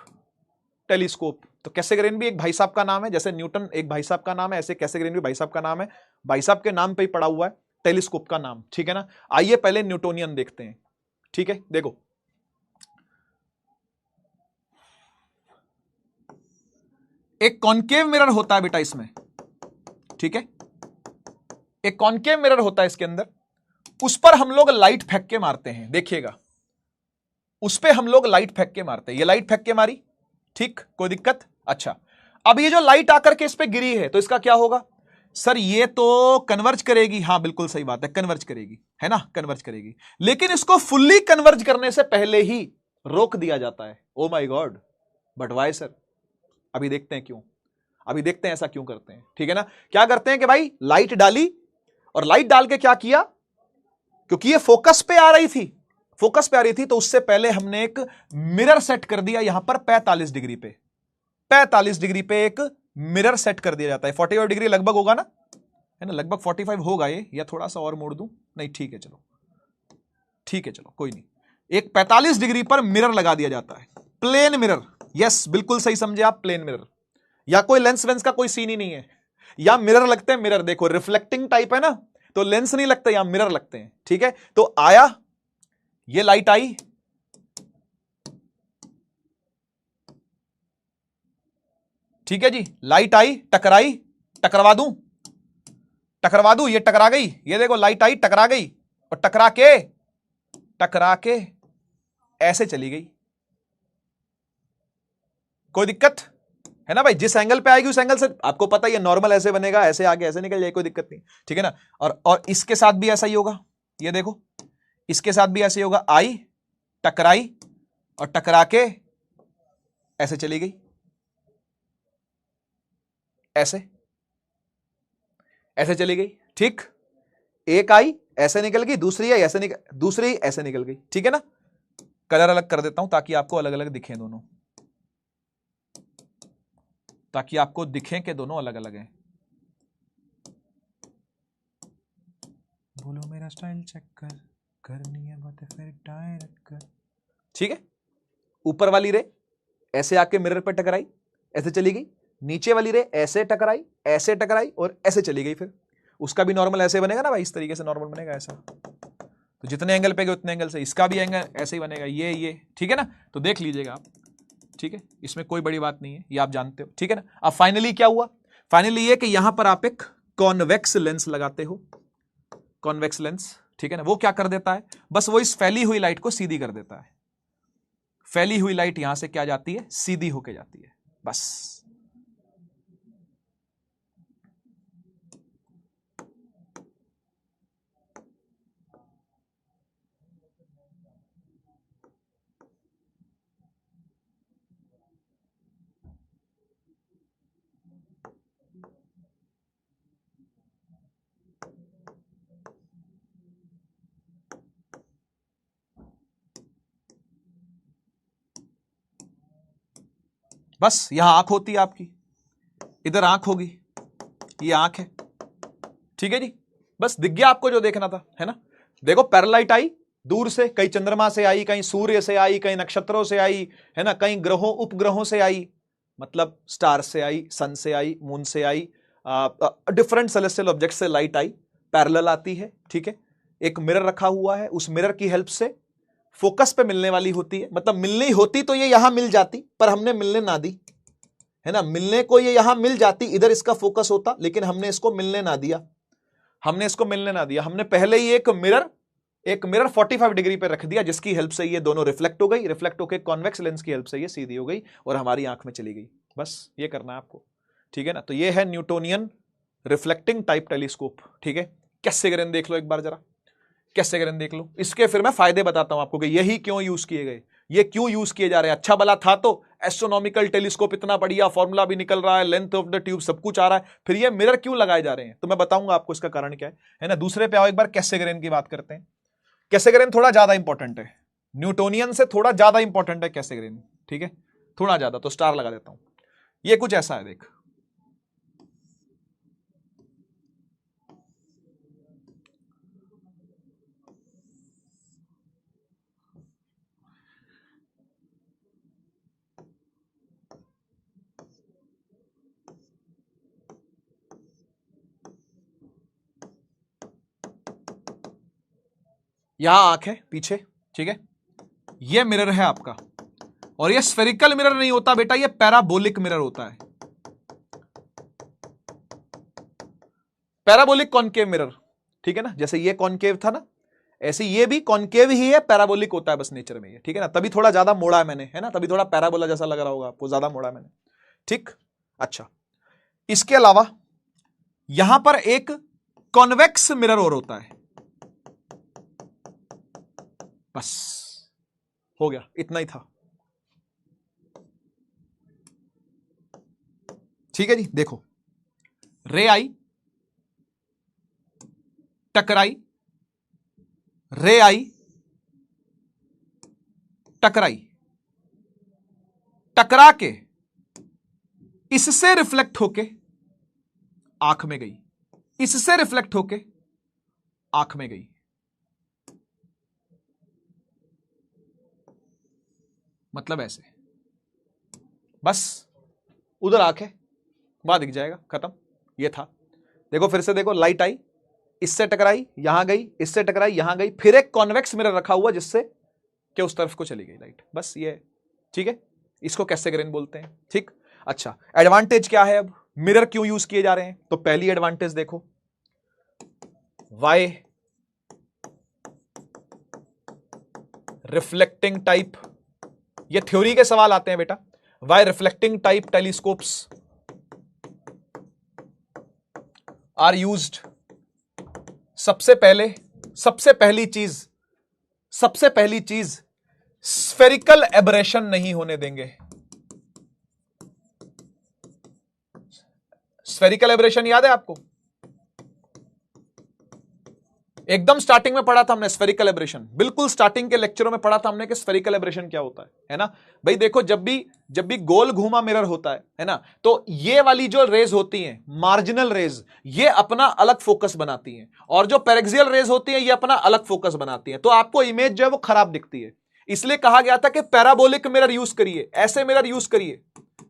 टेलीस्कोप। तो कैसेग्रेन भी एक भाई साहब का नाम है, जैसे न्यूटन एक भाई साहब का नाम है, ऐसे कैसेग्रेन भी भाई साहब का नाम है, भाई साहब के नाम पे ही पड़ा हुआ है टेलीस्कोप का नाम। ठीक है ना, आइए पहले न्यूटोनियन देखते हैं। ठीक है, देखो एक कॉनकेव मिरर होता है बेटा इसमें। ठीक है, एक कॉनकेव मिरर होता है इसके अंदर, उस पर हम लोग लाइट फेंक के मारते हैं। देखिएगा, उस पर हम लोग लाइट फेंक के मारते हैं। ये लाइट फेंक के मारी, ठीक, कोई दिक्कत? अच्छा, अब ये जो लाइट आकर के इस पे गिरी है तो इसका क्या होगा? सर ये तो कन्वर्ज करेगी, हां बिल्कुल सही बात है, कन्वर्ज करेगी, है ना, कन्वर्ज करेगी। लेकिन इसको फुल्ली कन्वर्ज करने से पहले ही रोक दिया जाता है। Oh my God, but why sir? अभी देखते हैं क्यों, अभी देखते हैं ऐसा क्यों करते हैं। ठीक है ना, क्या करते हैं कि भाई लाइट डाली, और लाइट डाल के क्या किया, क्योंकि ये फोकस पे आ रही थी, फोकस पे आ रही थी, तो उससे पहले हमने एक मिरर सेट कर दिया यहां पर 45 डिग्री पे, 45 डिग्री पे एक मिरर सेट कर दिया जाता है। 45 डिग्री लगभग होगा ना, है ना, लगभग 45 होगा ये, या थोड़ा सा और मोड़ दूं? नहीं ठीक है, चलो ठीक है, चलो कोई नहीं। एक 45 डिग्री पर मिरर लगा दिया जाता है, प्लेन मिरर। यस बिल्कुल सही समझे आप, प्लेन मिरर, या कोई लेंस वेंस का कोई सीन ही नहीं है, या मिरर लगते हैं। मिरर देखो रिफ्लेक्टिंग टाइप है ना, तो लेंस नहीं लगता, यहां मिरर लगते हैं। ठीक है, तो आया, ये लाइट आई, ठीक है जी, लाइट आई, टकराई, टकरवा दूं, टकरवा दूं, ये टकरा गई, ये देखो लाइट आई टकरा गई, और टकरा के ऐसे चली गई। कोई दिक्कत है ना भाई? जिस एंगल पे आएगी उस एंगल से, आपको पता है ये नॉर्मल ऐसे बनेगा, ऐसे आगे ऐसे निकल जाए, कोई दिक्कत नहीं। ठीक है ना, और इसके साथ भी ऐसा ही होगा। ये देखो, इसके साथ भी ऐसे ही होगा, आई, टकराई और टकरा के ऐसे चली गई, ऐसे ऐसे चली गई, ठीक। एक आई ऐसे निकल गई, दूसरी आई ऐसे निकल, दूसरी ऐसे निकल गई, ठीक है ना। कलर अलग कर देता हूं ताकि आपको अलग अलग दिखें दोनों, ताकि आपको दिखें कि दोनों अलग अलग हैं। बोलो मेरा स्टाइल चेक कर, करनी है बातें फिर डायरेक्ट कर, ठीक है। ऊपर वाली रे ऐसे आके मिरर पे टकराई, ऐसे चली गई, नीचे वाली रे ऐसे टकराई, ऐसे टकराई और ऐसे चली गई। फिर उसका भी नॉर्मल ऐसे बनेगा ना भाई, इस तरीके से नॉर्मल बनेगा ऐसा। तो जितने एंगल पे गए उतने एंगल से इसका भी एंगल ऐसे ही बनेगा, ये, ठीक है ना। तो देख लीजिएगा आप, ठीक है, इसमें कोई बड़ी बात नहीं है, ये आप जानते हो, ठीक है ना। अब फाइनली क्या हुआ, फाइनली ये कि यहां पर आप एक कॉन्वेक्स लेंस लगाते हो, कॉन्वेक्स लेंस, ठीक है ना। वो क्या कर देता है, बस वो इस फैली हुई लाइट को सीधी कर देता है। फैली हुई लाइट यहां से क्या जाती है, सीधी होके जाती है, बस। बस यहां आंख होती है आपकी, इधर आंख होगी, ये आंख है, ठीक है जी। बस दिख गया आपको जो देखना था, है ना। देखो पैरालाइट आई दूर से, कहीं चंद्रमा से आई, कहीं सूर्य से आई, कहीं नक्षत्रों से आई, है ना, कहीं ग्रहों उपग्रहों से आई, मतलब स्टार से आई, सन से आई, मून से आई, डिफरेंट सेलेस्टियल ऑब्जेक्ट से लाइट आई, पैरेलल आती है, ठीक है। एक मिरर रखा हुआ है, उस मिरर की हेल्प से फोकस पे मिलने वाली होती है, मतलब मिलनी होती तो ये यहां मिल जाती, पर हमने मिलने ना दी, है ना। मिलने को ये यहां मिल जाती, इधर इसका फोकस होता, लेकिन हमने इसको मिलने ना दिया, हमने इसको मिलने ना दिया। हमने पहले ही एक मिरर 45 डिग्री पे रख दिया, जिसकी हेल्प से ये दोनों रिफ्लेक्ट हो गई, रिफ्लेक्ट होकर कॉन्वेक्स लेंस की हेल्प से ये सीधी हो गई और हमारी आंख में चली गई। बस ये करना है आपको, ठीक है ना। तो ये है न्यूटोनियन रिफ्लेक्टिंग टाइप टेलीस्कोप, ठीक है। कैसेग्रेन देख लो एक बार जरा, कैसेग्रेन देख लो। इसके फिर मैं फायदे बताता हूं आपको कि यही क्यों यूज किए गए, ये क्यों यूज किए जा रहे हैं। अच्छा भला था तो एस्ट्रोनॉमिकल टेलीस्कोप इतना बढ़िया, फॉर्मूला भी निकल रहा है, लेंथ ऑफ द ट्यूब सब कुछ आ रहा है, फिर ये मिरर क्यों लगाए जा रहे हैं, तो मैं बताऊंगा आपको इसका कारण क्या है ना। दूसरे पे आओ, एक बार कैसेग्रेन की बात करते हैं। कैसेग्रेन थोड़ा ज्यादा इंपॉर्टेंट है, न्यूटोनियन से थोड़ा ज्यादा इंपॉर्टेंट है कैसेग्रेन, ठीक है, थोड़ा ज्यादा। तो स्टार लगा देता हूं। ये कुछ ऐसा है, देख, यहां आंख है पीछे, ठीक है। ये मिरर है आपका, और ये स्फेरिकल मिरर नहीं होता बेटा, ये पैराबोलिक मिरर होता है, पैराबोलिक कॉनकेव मिरर, ठीक है ना। जैसे ये कॉनकेव था ना, ऐसे ये भी कॉनकेव ही है, पैराबोलिक होता है बस नेचर में ये, ठीक है ना। तभी थोड़ा ज्यादा मोड़ा है मैंने, है ना, तभी थोड़ा पैराबोला जैसा लग रहा होगा आपको, ज्यादा मोड़ा है मैंने, ठीक। अच्छा, इसके अलावा यहां पर एक कॉन्वेक्स मिरर और होता है, बस हो गया, इतना ही था, ठीक है जी। देखो, रे आई, टकराई, रे आई, टकराई, टकरा के इससे रिफ्लेक्ट होके आंख में गई, इससे रिफ्लेक्ट होके आंख में गई, मतलब ऐसे, बस उधर आंख है, वहां दिख जाएगा, खत्म, ये था। देखो फिर से देखो, लाइट आई, इससे टकराई, यहां गई, इससे टकराई, यहां गई, फिर एक कॉन्वेक्स मिरर रखा हुआ जिससे कि उस तरफ को चली गई लाइट, बस ये, ठीक है। इसको कैसेग्रेन बोलते हैं, ठीक। अच्छा, एडवांटेज क्या है, अब मिरर क्यों यूज किए जा रहे हैं, तो पहली एडवांटेज देखो, वाई रिफ्लेक्टिंग टाइप, ये थ्योरी के सवाल आते हैं बेटा। Why reflecting type telescopes are used, सबसे पहले, सबसे पहली चीज सबसे पहली चीज, स्फेरिकल एब्रेशन नहीं होने देंगे। स्फेरिकल एब्रेशन याद है आपको? एकदम स्टार्टिंग में पढ़ा था हमने स्फेरिकल एब्रेशन, बिल्कुल स्टार्टिंग के लेक्चरों में पढ़ा था हमने कि स्फेरिकल एब्रेशन क्या होता है ना भाई। देखो जब भी गोल घूमा मिरर होता है ना, तो ये वाली जो रेज होती हैं मार्जिनल रेज, ये अपना अलग फोकस बनाती हैं, और जो पेरेक्सियल रेज होती हैं ये अपना अलग फोकस बनाती हैं। तो आपको इमेज जो है वो खराब दिखती है, इसलिए कहा गया था कि पैराबोलिक मिरर यूज करिए, ऐसे मिरर यूज करिए।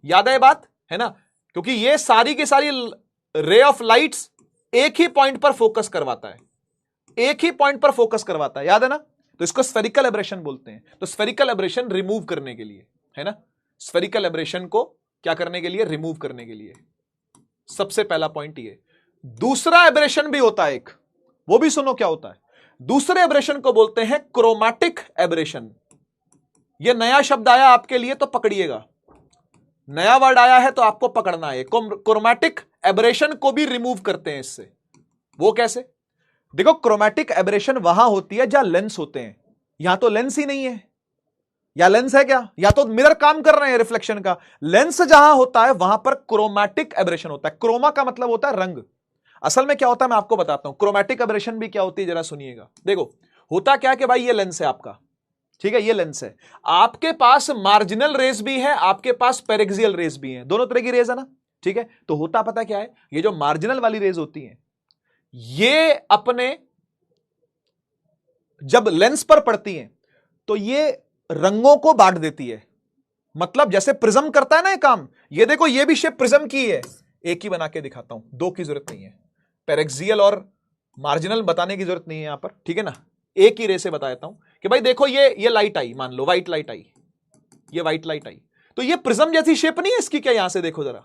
याद है बात, है ना? क्योंकि ये सारी की सारी रे ऑफ लाइट्स एक ही पॉइंट पर फोकस करवाता है, एक ही पॉइंट पर फोकस करवाता है, याद है ना? तो इसको स्फेरिकल एब्रेशन बोलते हैं। तो स्फेरिकल एब्रेशन रिमूव करने के लिए, है ना, स्फेरिकल एब्रेशन को क्या करने के लिए? रिमूव करने के लिए। सबसे पहला पॉइंट ये। दूसरा एब्रेशन भी होता है एक, वो भी सुनो क्या होता है। दूसरे एब्रेशन को बोलते हैं क्रोमैटिक एब्रेशन। ये नया शब्द आया आपके लिए तो पकड़िएगा, नया वर्ड आया है तो आपको पकड़ना है। क्रोमैटिक एब्रेशन को भी रिमूव करते हैं इससे। वो कैसे? देखो, क्रोमैटिक एब्रेशन वहां होती है जहां लेंस होते हैं, यहां तो लेंस ही नहीं है। या लेंस है क्या? या तो मिरर काम कर रहे हैं रिफ्लेक्शन का। लेंस जहां होता है वहां पर क्रोमैटिक एब्रेशन होता है। क्रोमा का मतलब होता है रंग। असल में क्या होता है मैं आपको बताता हूं। क्रोमैटिक एब्रेशन भी क्या होती है जरा सुनिएगा। देखो होता क्या कि भाई ये लेंस है आपका, ठीक है, ये लेंस है, आपके पास मार्जिनल रेज भी है, आपके पास पेरेक्सियल रेज भी है, दोनों तरह की रेज है ना, ठीक है। तो होता पता क्या है, ये जो मार्जिनल वाली रेज होती है ये अपने जब लेंस पर पड़ती हैं तो ये रंगों को बांट देती है। मतलब जैसे प्रिज्म करता है ना ये काम, ये देखो ये भी शेप प्रिज्म की है। एक ही बना के दिखाता हूं, दो की जरूरत नहीं है, पेरेक्सियल और मार्जिनल बताने की जरूरत नहीं है यहां पर, ठीक है ना। एक ही रे से बता देता हूं कि भाई देखो ये लाइट आई, मान लो व्हाइट लाइट आई, ये व्हाइट लाइट आई, तो ये प्रिज्म जैसी शेप नहीं है इसकी क्या? यहां से देखो जरा,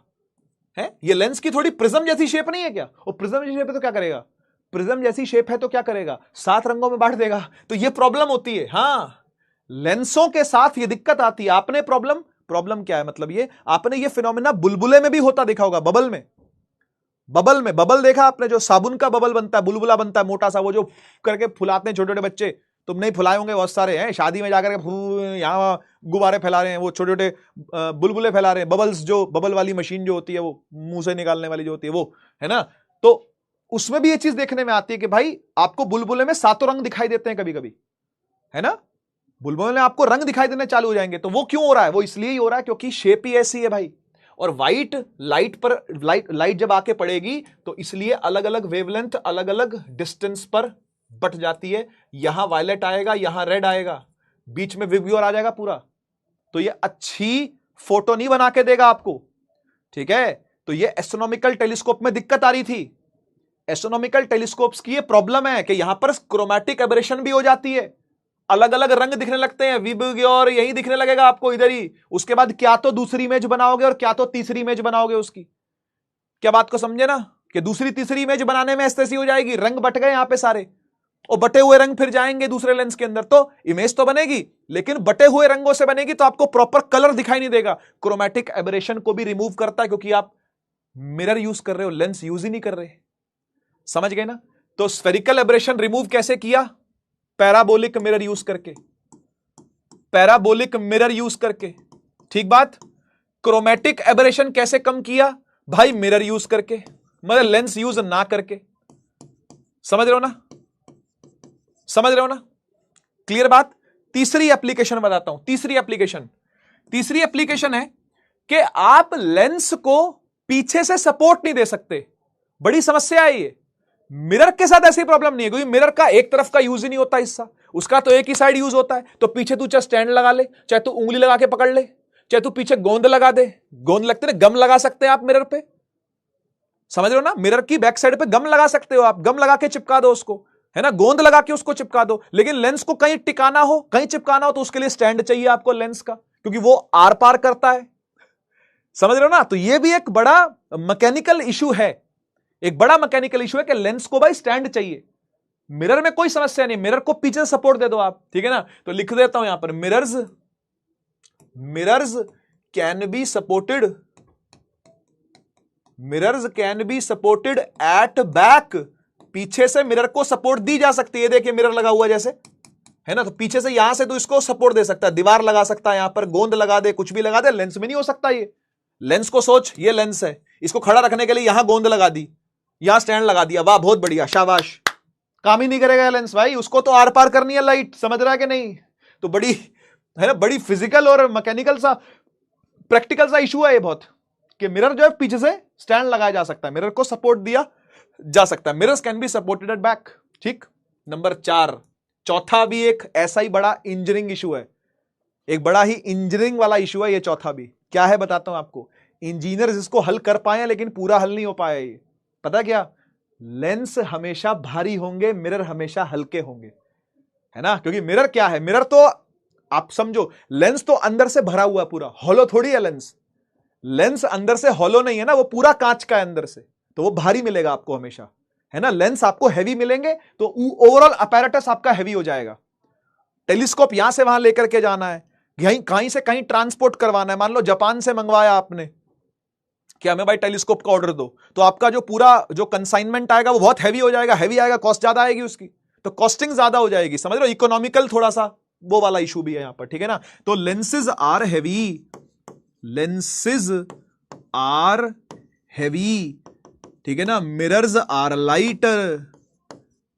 है ये लेंस की थोड़ी प्रिज्म जैसी शेप नहीं है क्या? और प्रिज्म जैसी शेप है तो क्या करेगा? प्रिज्म जैसी शेप है तो क्या करेगा? 7 रंगों में बांट देगा। तो ये प्रॉब्लम होती है, हां, लेंसों के साथ ये दिक्कत आती है। आपने प्रॉब्लम क्या है मतलब, ये आपने ये फिनोमेना बुलबुले में भी होता देखा होगा, बबल में बबल देखा आपने, जो साबुन का बबल बनता है, बुलबुला बनता है मोटा सा, वो जो करके फुलाते हैं छोटे छोटे बच्चे, तुमने फुलाए होंगे, बहुत सारे हैं शादी में जाकर के यहाँ गुब्बारे फैला रहे हैं, वो छोटे छोटे बुलबुले फैला रहे हैं, बबल्स, जो बबल वाली मशीन जो होती है वो मुंह से निकालने वाली जो होती है वो, है ना। तो उसमें भी ये चीज देखने में आती है कि भाई आपको बुलबुले में 7 रंग दिखाई देते हैं कभी कभी, है ना, बुलबुले में आपको रंग दिखाई देने चालू हो जाएंगे। तो वो क्यों हो रहा है? वो इसलिए ही हो रहा है क्योंकि शेप ही ऐसी है भाई। और व्हाइट लाइट पर लाइट जब आके पड़ेगी तो इसलिए अलग अलग वेवलेंथ, अलग अलग डिस्टेंस पर बट जाती है। यहां वायलेट आएगा, यहां रेड आएगा, बीच में विब्ग्योर आ जाएगा पूरा। तो ये अच्छी फोटो नहीं बना के देगा आपको, ठीक है। तो ये एस्ट्रोनॉमिकल टेलीस्कोप में दिक्कत आ रही थी। एस्ट्रोनॉमिकल टेलीस्कोप्स की ये प्रॉब्लम है कि यहां पर क्रोमैटिक एबरेशन भी हो जाती है, अलग अलग रंग दिखने लगते हैं, विब्ग्योर यही दिखने लगेगा आपको इधर ही। उसके बाद क्या तो दूसरी इमेज बनाओगे और क्या तो तीसरी इमेज बनाओगे उसकी। क्या बात को समझे ना, कि दूसरी तीसरी इमेज बनाने में ऐसी हो जाएगी, रंग बट गए यहां पे सारे, और बटे हुए रंग फिर जाएंगे दूसरे लेंस के अंदर, तो इमेज तो बनेगी लेकिन बटे हुए रंगों से बनेगी, तो आपको प्रॉपर कलर दिखाई नहीं देगा। क्रोमैटिक एबरेशन को भी रिमूव करता है क्योंकि आप मिरर यूज कर रहे हो, लेंस यूज ही नहीं कर रहे, समझ गए ना। तो स्फेरिकल एबरेशन रिमूव कैसे किया? पैराबोलिक मिरर यूज करके, पैराबोलिक मिरर यूज करके, ठीक बात। क्रोमैटिक एबरेशन कैसे कम किया? भाई मिरर यूज करके, मतलब लेंस यूज ना करके। समझ रहे हो ना, समझ रहे हो ना, क्लियर बात। तीसरी एप्लीकेशन बताता हूं, तीसरी एप्लीकेशन है कि आप लेंस को पीछे से सपोर्ट नहीं दे सकते। बड़ी समस्या है ये। मिरर के साथ ऐसी प्रॉब्लम नहीं है क्योंकि मिरर का एक तरफ का यूज ही नहीं होता हिस्सा, उसका तो एक ही साइड यूज होता है। तो पीछे तू चाहे स्टैंड लगा ले, चाहे तू उंगली लगा के पकड़ ले, चाहे तू पीछे गोंद लगा दे, गोंद लगते ना, गम लगा सकते हैं आप मिरर पे, समझ रहे हो ना। मिरर की बैक साइड पे गम लगा सकते हो आप, गम लगा के चिपका दो उसको, है ना, गोंद लगा के उसको चिपका दो। लेकिन लेंस को कहीं टिकाना हो, कहीं चिपकाना हो, तो उसके लिए स्टैंड चाहिए आपको लेंस का, क्योंकि वो आर पार करता है, समझ रहे हो ना। तो ये भी एक बड़ा मैकेनिकल इशू है, एक बड़ा मैकेनिकल इशू है कि लेंस को भाई स्टैंड चाहिए। मिरर में कोई समस्या नहीं, मिरर को पीछे सपोर्ट दे दो आप, ठीक है ना। तो लिख देता हूं यहां पर, mirrors can be supported, mirrors can be supported at back. पीछे से मिरर को सपोर्ट दी जा सकती है। देखिए मिरर लगा हुआ जैसे, है ना। तो पीछे से यहां से तो इसको सपोर्ट दे सकता है, दीवार लगा सकता है, यहां पर गोंद लगा दे, कुछ भी लगा दे, लेंस में नहीं हो सकता ये। लेंस को सोच, ये लेंस है, इसको खड़ा रखने के लिए यहां गोंद लगा दी, यहां स्टैंड लगा दिया, वाह बहुत बढ़िया, शाबाश। काम ही नहीं करेगा लेंस भाई, उसको तो आर पार करनी है लाइट, समझ रहा है कि नहीं। तो बड़ी है ना, बड़ी फिजिकल और मैकेनिकल सा, प्रैक्टिकल सा इशू है ये बहुत, कि मिरर जो है पीछे से स्टैंड लगाया जा सकता है, मिरर को सपोर्ट दिया जा सकता है, mirrors can be supported at back. ठीक। नंबर 4, चौथा भी एक ऐसा ही बड़ा इंजीनियरिंग इशू है, एक बड़ा ही इंजीनियरिंग वाला इशू है ये चौथा भी। क्या है बताता हूं आपको, इंजीनियर्स इसको हल कर पाए लेकिन पूरा हल नहीं हो पाया ये। पता क्या, लेंस हमेशा भारी होंगे, मिरर हमेशा हल्के होंगे, है ना। क्योंकि मिरर क्या है, मिरर तो आप समझो, लेंस तो अंदर से भरा हुआ है पूरा, हॉलो थोड़ी है लेंस। लेंस अंदर से हॉलो नहीं है ना, वो पूरा कांच का है अंदर से, तो वो भारी मिलेगा आपको हमेशा, है ना। लेंस आपको हैवी मिलेंगे तो ओवरऑल अपैरेटस आपका हैवी हो जाएगा। टेलीस्कोप यहां से वहां लेकर के जाना है, कहीं से कहीं ट्रांसपोर्ट करवाना है, मान लो जापान से मंगवाया आपने, कि हमें भाई टेलीस्कोप का ऑर्डर दो, तो आपका जो पूरा जो कंसाइनमेंट आएगा वो बहुत हैवी हो जाएगा, हैवी आएगा, कॉस्ट ज्यादा आएगी उसकी, तो कॉस्टिंग ज्यादा हो जाएगी, समझ लो। इकोनॉमिकल थोड़ा सा वो वाला इशू भी है यहां पर, ठीक है ना। तो lenses are heavy, lenses are heavy, ठीक है ना। Mirrors are light,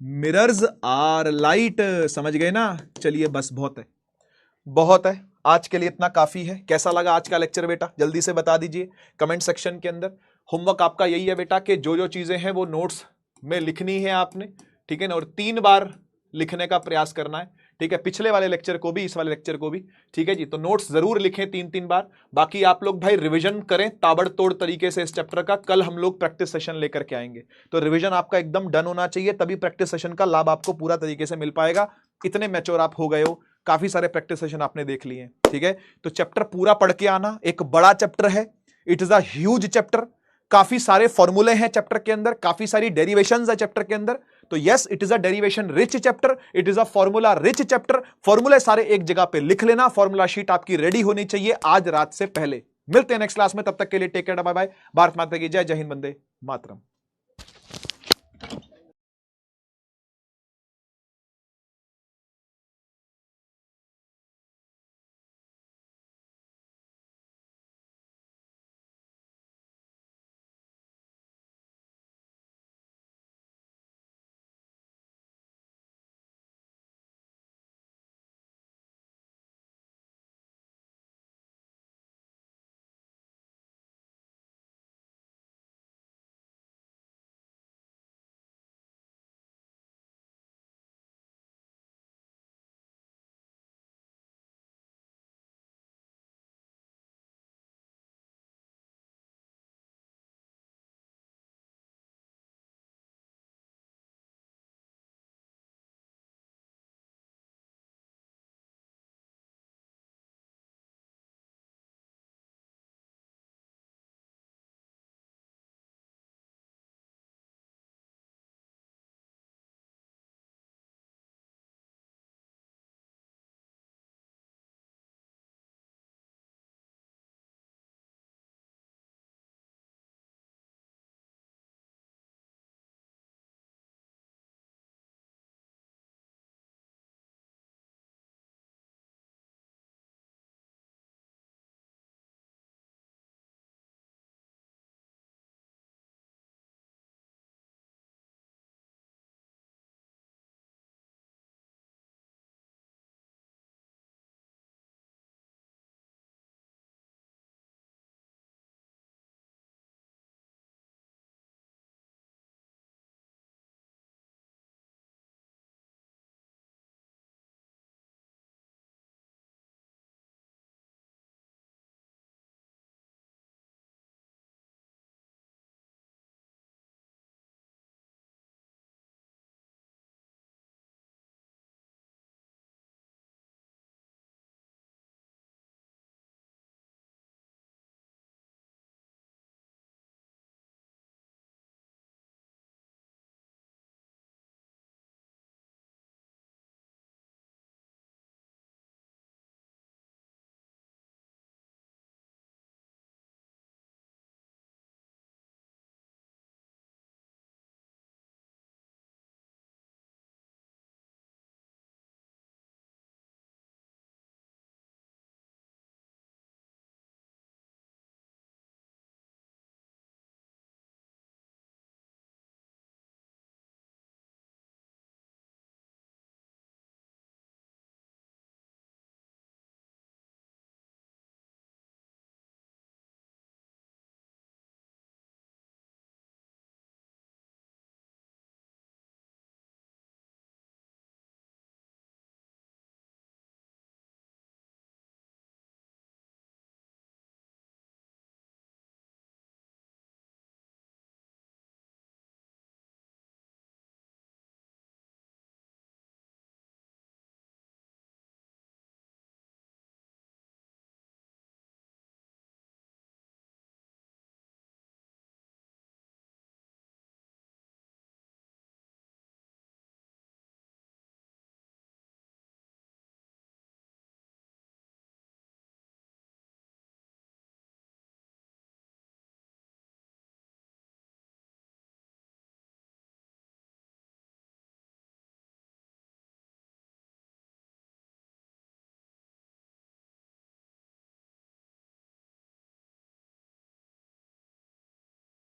mirrors are light, समझ गए ना। चलिए बस बहुत है, बहुत है आज के लिए, इतना काफी है। कैसा लगा आज का लेक्चर बेटा, जल्दी से बता दीजिए कमेंट सेक्शन के अंदर। होमवर्क आपका यही है बेटा कि जो जो चीजें हैं वो नोट्स में लिखनी है आपने, ठीक है ना, और 3 बार लिखने का प्रयास करना है, ठीक है। पिछले वाले लेक्चर को भी, इस वाले लेक्चर को भी, ठीक है जी। तो नोट्स जरूर लिखें 3-3 बार। बाकी आप लोग भाई रिवीजन करें ताबड़तोड़ तरीके से इस चैप्टर का। कल हम लोग प्रैक्टिस सेशन लेकर के आएंगे, तो रिवीजन आपका एकदम डन होना चाहिए, तभी प्रैक्टिस सेशन का लाभ आपको पूरा तरीके से मिल पाएगा। इतने मैच्योर आप हो गए हो, काफी सारे प्रैक्टिस सेशन आपने देख लिए हैं, ठीक है। तो चैप्टर पूरा पढ़ के आना, एक बड़ा चैप्टर है, it is a huge chapter, काफी सारे फॉर्मूले हैं चैप्टर के अंदर, काफी सारी डेरिवेशंस है चैप्टर के अंदर। तो yes, it is a derivation rich chapter, it is a formula rich chapter. फॉर्मूले सारे एक जगह पे लिख लेना, फॉर्मूला शीट आपकी रेडी होनी चाहिए आज रात से पहले। मिलते हैं नेक्स्ट क्लास में, तब तक के लिए take care, bye bye. Bharat माता की जय, जय हिंद, वंदे मातरम।